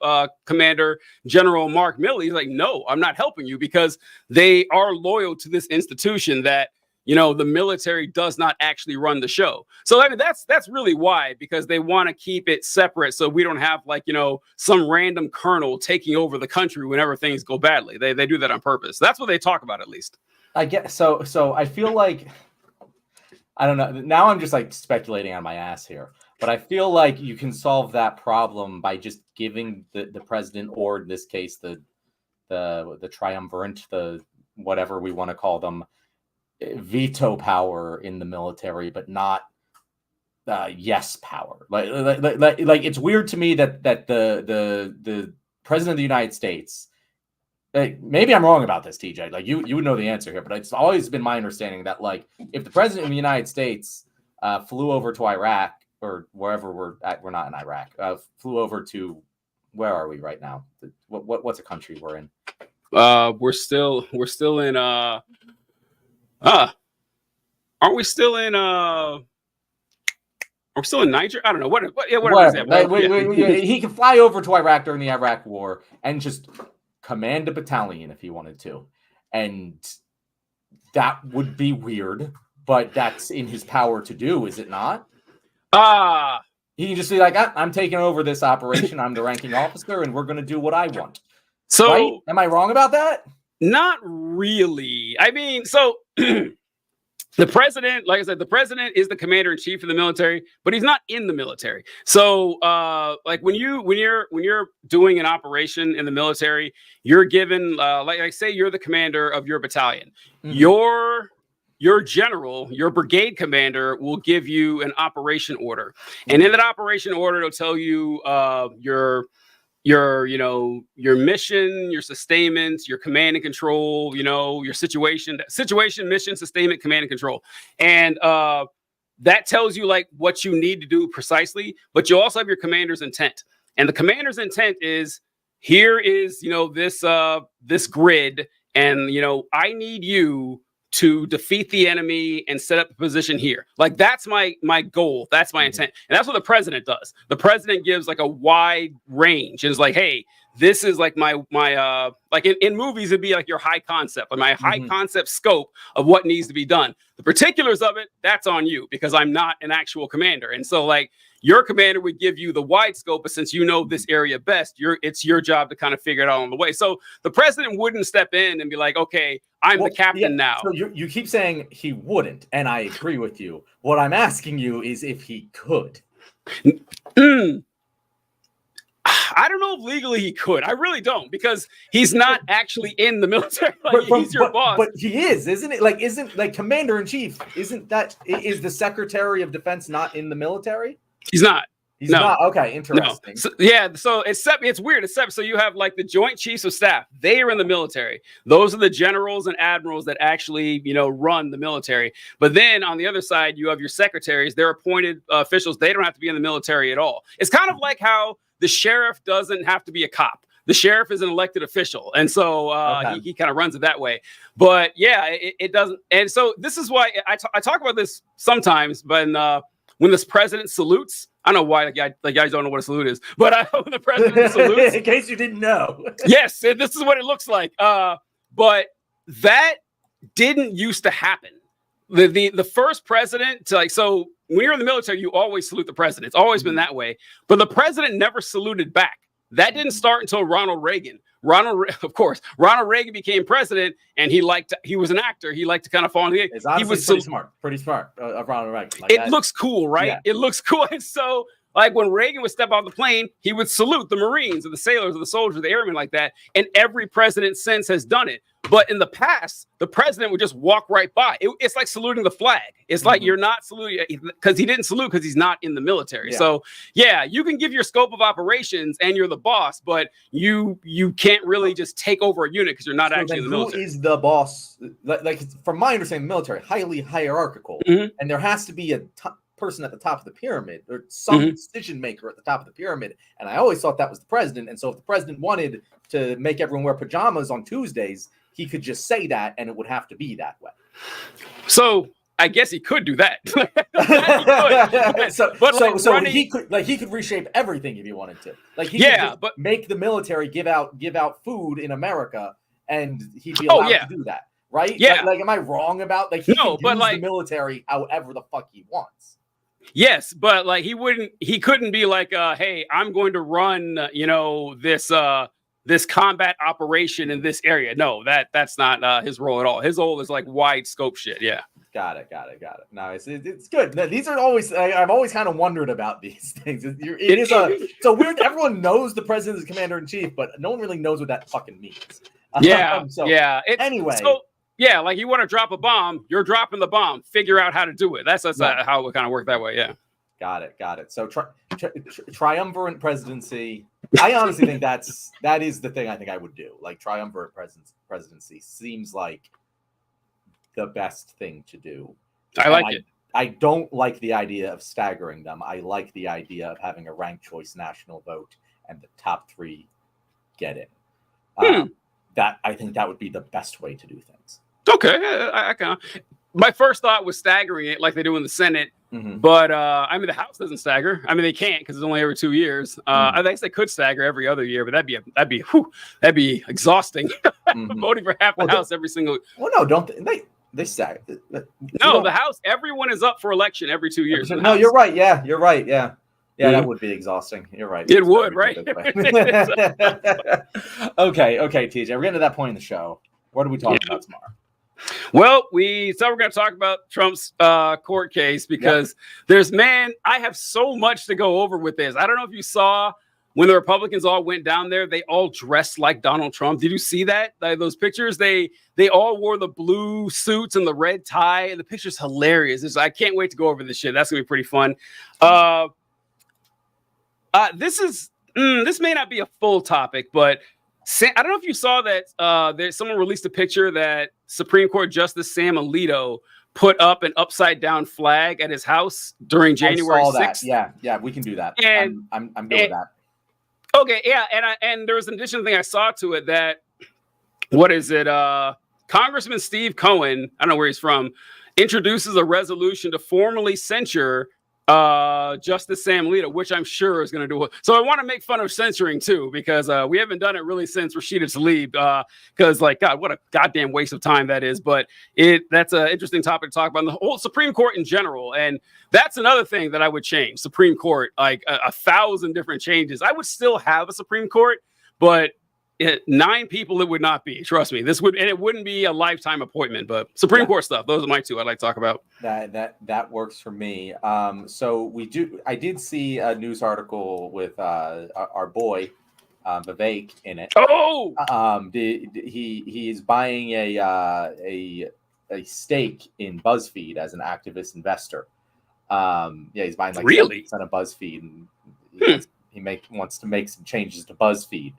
Commander General Mark Milley is like, no, I'm not helping you, because they are loyal to this institution that the military does not actually run the show. So I mean, that's really why, because they want to keep it separate, so we don't have like, some random colonel taking over the country whenever things go badly. They do that on purpose. That's what they talk about, at least. I guess so. So I feel like, I don't know. Now I'm just like speculating on my ass here, but I feel like you can solve that problem by just giving the president, or in this case, the triumvirate, the whatever we want to call them, veto power in the military, but not yes power. Like it's weird to me that the president of the United States. Maybe I'm wrong about this, TJ. Like you would know the answer here, but it's always been my understanding that like if the president of the United States flew over to Iraq or wherever we're not in Iraq, flew over to, where are we right now? What's a country we're in? We're still in aren't we still in are we still in Niger? I don't know. Whatever. He can fly over to Iraq during the Iraq War and just command a battalion if he wanted to, and that would be weird, but that's in his power to do, is it not? He can just be like, I'm taking over this operation, I'm the ranking officer, and we're going to do what I want. So right? Am I wrong about that? Not really. I mean, so the president, like I said, the president is the commander in chief of the military, but he's not in the military. So, like when you're doing an operation in the military, you're given, like say, you're the commander of your battalion. Mm-hmm. Your general, your brigade commander, will give you an operation order, and in that operation order, it'll tell you your mission, your sustainment, your command and control, your situation, mission, sustainment, command and control. And that tells you like what you need to do precisely, but you also have your commander's intent. And the commander's intent is, here is, this grid, and, I need you to defeat the enemy and set up a position here. Like that's my goal. That's my intent. And that's what the president does. The president gives like a wide range and is like, hey, this is like my like in movies, it'd be like your high concept, like my high concept scope of what needs to be done. The particulars of it, that's on you, because I'm not an actual commander. And so like your commander would give you the wide scope, but since you know this area best, it's your job to kind of figure it out on the way. So the president wouldn't step in and be like, okay, I'm the captain now. So you keep saying he wouldn't, and I agree with you. What I'm asking you is if he could. I don't know if legally he could. I really don't, because he's not actually in the military. Like, he's your boss. But he is, isn't it? Like, isn't like commander in chief? Is the Secretary of Defense not in the military? He's not. He's not. Okay, interesting. No. So it's weird. So you have like the Joint Chiefs of Staff. They are in the military. Those are the generals and admirals that actually, run the military. But then on the other side, you have your secretaries. They're appointed officials. They don't have to be in the military at all. It's kind of like how the sheriff doesn't have to be a cop. The sheriff is an elected official. And so he kind of runs it that way. But yeah, it doesn't. And so this is why I talk about this sometimes, but when this president salutes, I don't know why the guys don't know what a salute is, but when the president salutes, in case you didn't know, yes, this is what it looks like. But that didn't used to happen. The first president to so when you're in the military, you always salute the president. It's always been that way. But the president never saluted back. That didn't start until Ronald Reagan. Of course, Ronald Reagan became president, and he was an actor. He liked to kind of fall in the game. He was pretty smart of Ronald Reagan. Like looks cool, right? Yeah. It looks cool. And so, like when Reagan would step off the plane, he would salute the Marines or the sailors or the soldiers, the airmen like that. And every president since has done it. But in the past, the president would just walk right by. It's like saluting the flag. It's like you're not saluting because he didn't salute because he's not in the military. Yeah. So yeah, you can give your scope of operations and you're the boss, but you can't really just take over a unit because you're not actually in the military. Who is the boss? Like from my understanding, the military highly hierarchical, and there has to be a person at the top of the pyramid or some decision maker at the top of the pyramid. And I always thought that was the president. And so if the president wanted to make everyone wear pajamas on Tuesdays, he could just say that, and it would have to be that way. So I guess he could do that. He could reshape everything if he wanted to. Like he could make the military give out food in America, and he'd be allowed to do that. right? Yeah. Like, am I wrong about like he No, can but use like the military however the fuck he wants? Yes, but like he couldn't be like, hey, I'm going to run, this combat operation in this area. No, that's not his role at all. His role is like wide scope shit. Yeah. Got it. No, it's good. These are always I've always kind of wondered about these things. It's a weird. Everyone knows the president is commander in chief, but no one really knows what that fucking means. Yeah. Anyway. So, yeah, like you want to drop a bomb, you're dropping the bomb. Figure out how to do it. That's how it would kind of work that way. Yeah. Got it. So triumvirate presidency. I honestly think that is the thing I think I would do. Like triumvirate presidency seems like the best thing to do. I like it. I don't like the idea of staggering them. I like the idea of having a ranked choice national vote and the top 3 get in. That I think that would be the best way to do things. Okay, I kind of. My first thought was staggering it like they do in the Senate, but I mean the House doesn't stagger. I mean they can't because it's only every 2 years. I guess they could stagger every other year, but that'd be exhausting. Voting for half the House every single. Well, no, don't they stagger? No, the House. Everyone is up for election every 2 years. No, you're right. Yeah, you're right. Yeah. Yeah, that would be exhausting. You're right. It would, right? Okay, TJ. We're getting to that point in the show. What are we talking about tomorrow? Well, we're going to talk about Trump's court case because I have so much to go over with this. I don't know if you saw when the Republicans all went down there, they all dressed like Donald Trump. Did you see that? Those pictures? They all wore the blue suits and the red tie, and the picture's hilarious. I can't wait to go over this shit. That's going to be pretty fun. This may not be a full topic, but I don't know if you saw that someone released a picture that Supreme Court Justice Sam Alito put up an upside down flag at his house during January 6th. Yeah, we can do that. And I'm good with that. Okay, yeah, and there was an additional thing I saw to it that Congressman Steve Cohen, I don't know where he's from, introduces a resolution to formally censure Justice Sam Alito, which I'm sure is going to do it. So I want to make fun of censoring too, because we haven't done it really since Rashida Tlaib, because like, God, what a goddamn waste of time that is. But that's an interesting topic to talk about, and the whole Supreme Court in general. And that's another thing that I would change. Supreme Court, like 1,000 different changes. I would still have a Supreme Court, but 9 people it would not be. Trust me, it wouldn't be a lifetime appointment. But Supreme Court stuff, those are my 2 I'd like to talk about. That works for me. So I did see a news article with our boy Vivek in it. Oh, he is buying a stake in BuzzFeed as an activist investor. He's buying like 7% of BuzzFeed, and he wants to make some changes to BuzzFeed.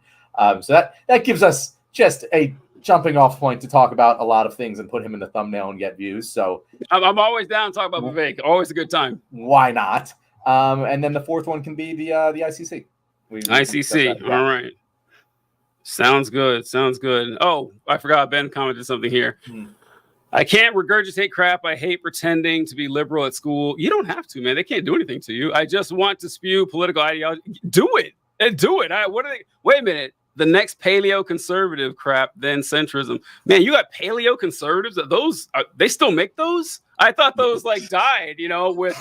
So that gives us just a jumping off point to talk about a lot of things and put him in the thumbnail and get views. So I'm always down to talk about Vivek. Always a good time. Why not? And then the 4th one can be the ICC. ICC. All right. Sounds good. Oh, I forgot. Ben commented something here. I can't regurgitate crap. I hate pretending to be liberal at school. You don't have to, man. They can't do anything to you. I just want to spew political ideology. Do it. Wait a minute. The next paleo conservative crap, then centrism. Man, you got paleo conservatives. They still make those? I thought those like died, with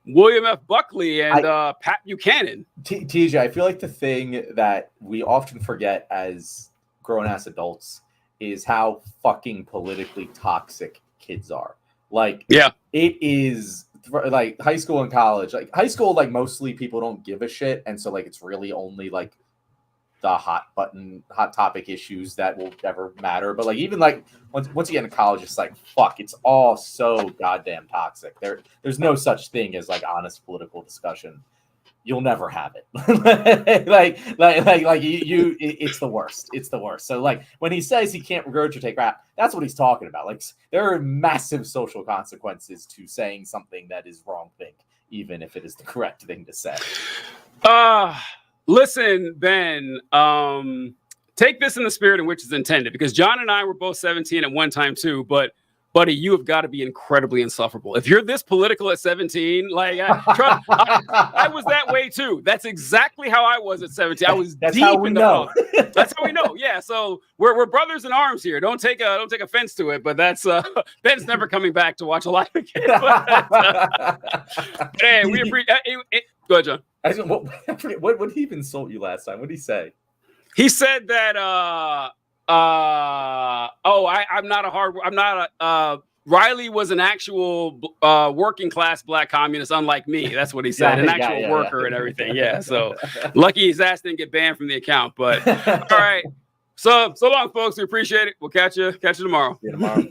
William F. Buckley and Pat Buchanan. TJ, I feel like the thing that we often forget as grown-ass adults is how fucking politically toxic kids are. Like, it is like high school and college. Like high school, like mostly people don't give a shit, and so like it's really only like the hot topic issues that will ever matter. But like even like once you get into college, it's like fuck, it's all so goddamn toxic. There's no such thing as like honest political discussion. You'll never have it. It's the worst. It's the worst. So like when he says he can't regurgitate crap, that's what he's talking about. Like there are massive social consequences to saying something that is wrong thing, even if it is the correct thing to say. Listen, Ben, take this in the spirit in which it's intended, because John and I were both 17 at one time too, but buddy, you have got to be incredibly insufferable. If you're this political at 17, like I was that way too. That's exactly how I was at 17. I was That's deep how we in the know. politics. That's how we know. Yeah. So we're brothers in arms here. Don't take offense to it, but that's Ben's never coming back to watch a live again. But hey, we appreciate it. Go ahead, John. What did he even insult you last time? What did he say? He said that Riley was an actual working class black communist, unlike me. That's what he said, an actual worker and everything. Yeah, so lucky his ass didn't get banned from the account. But all right, so long, folks. We appreciate it. We'll catch you tomorrow. See you tomorrow.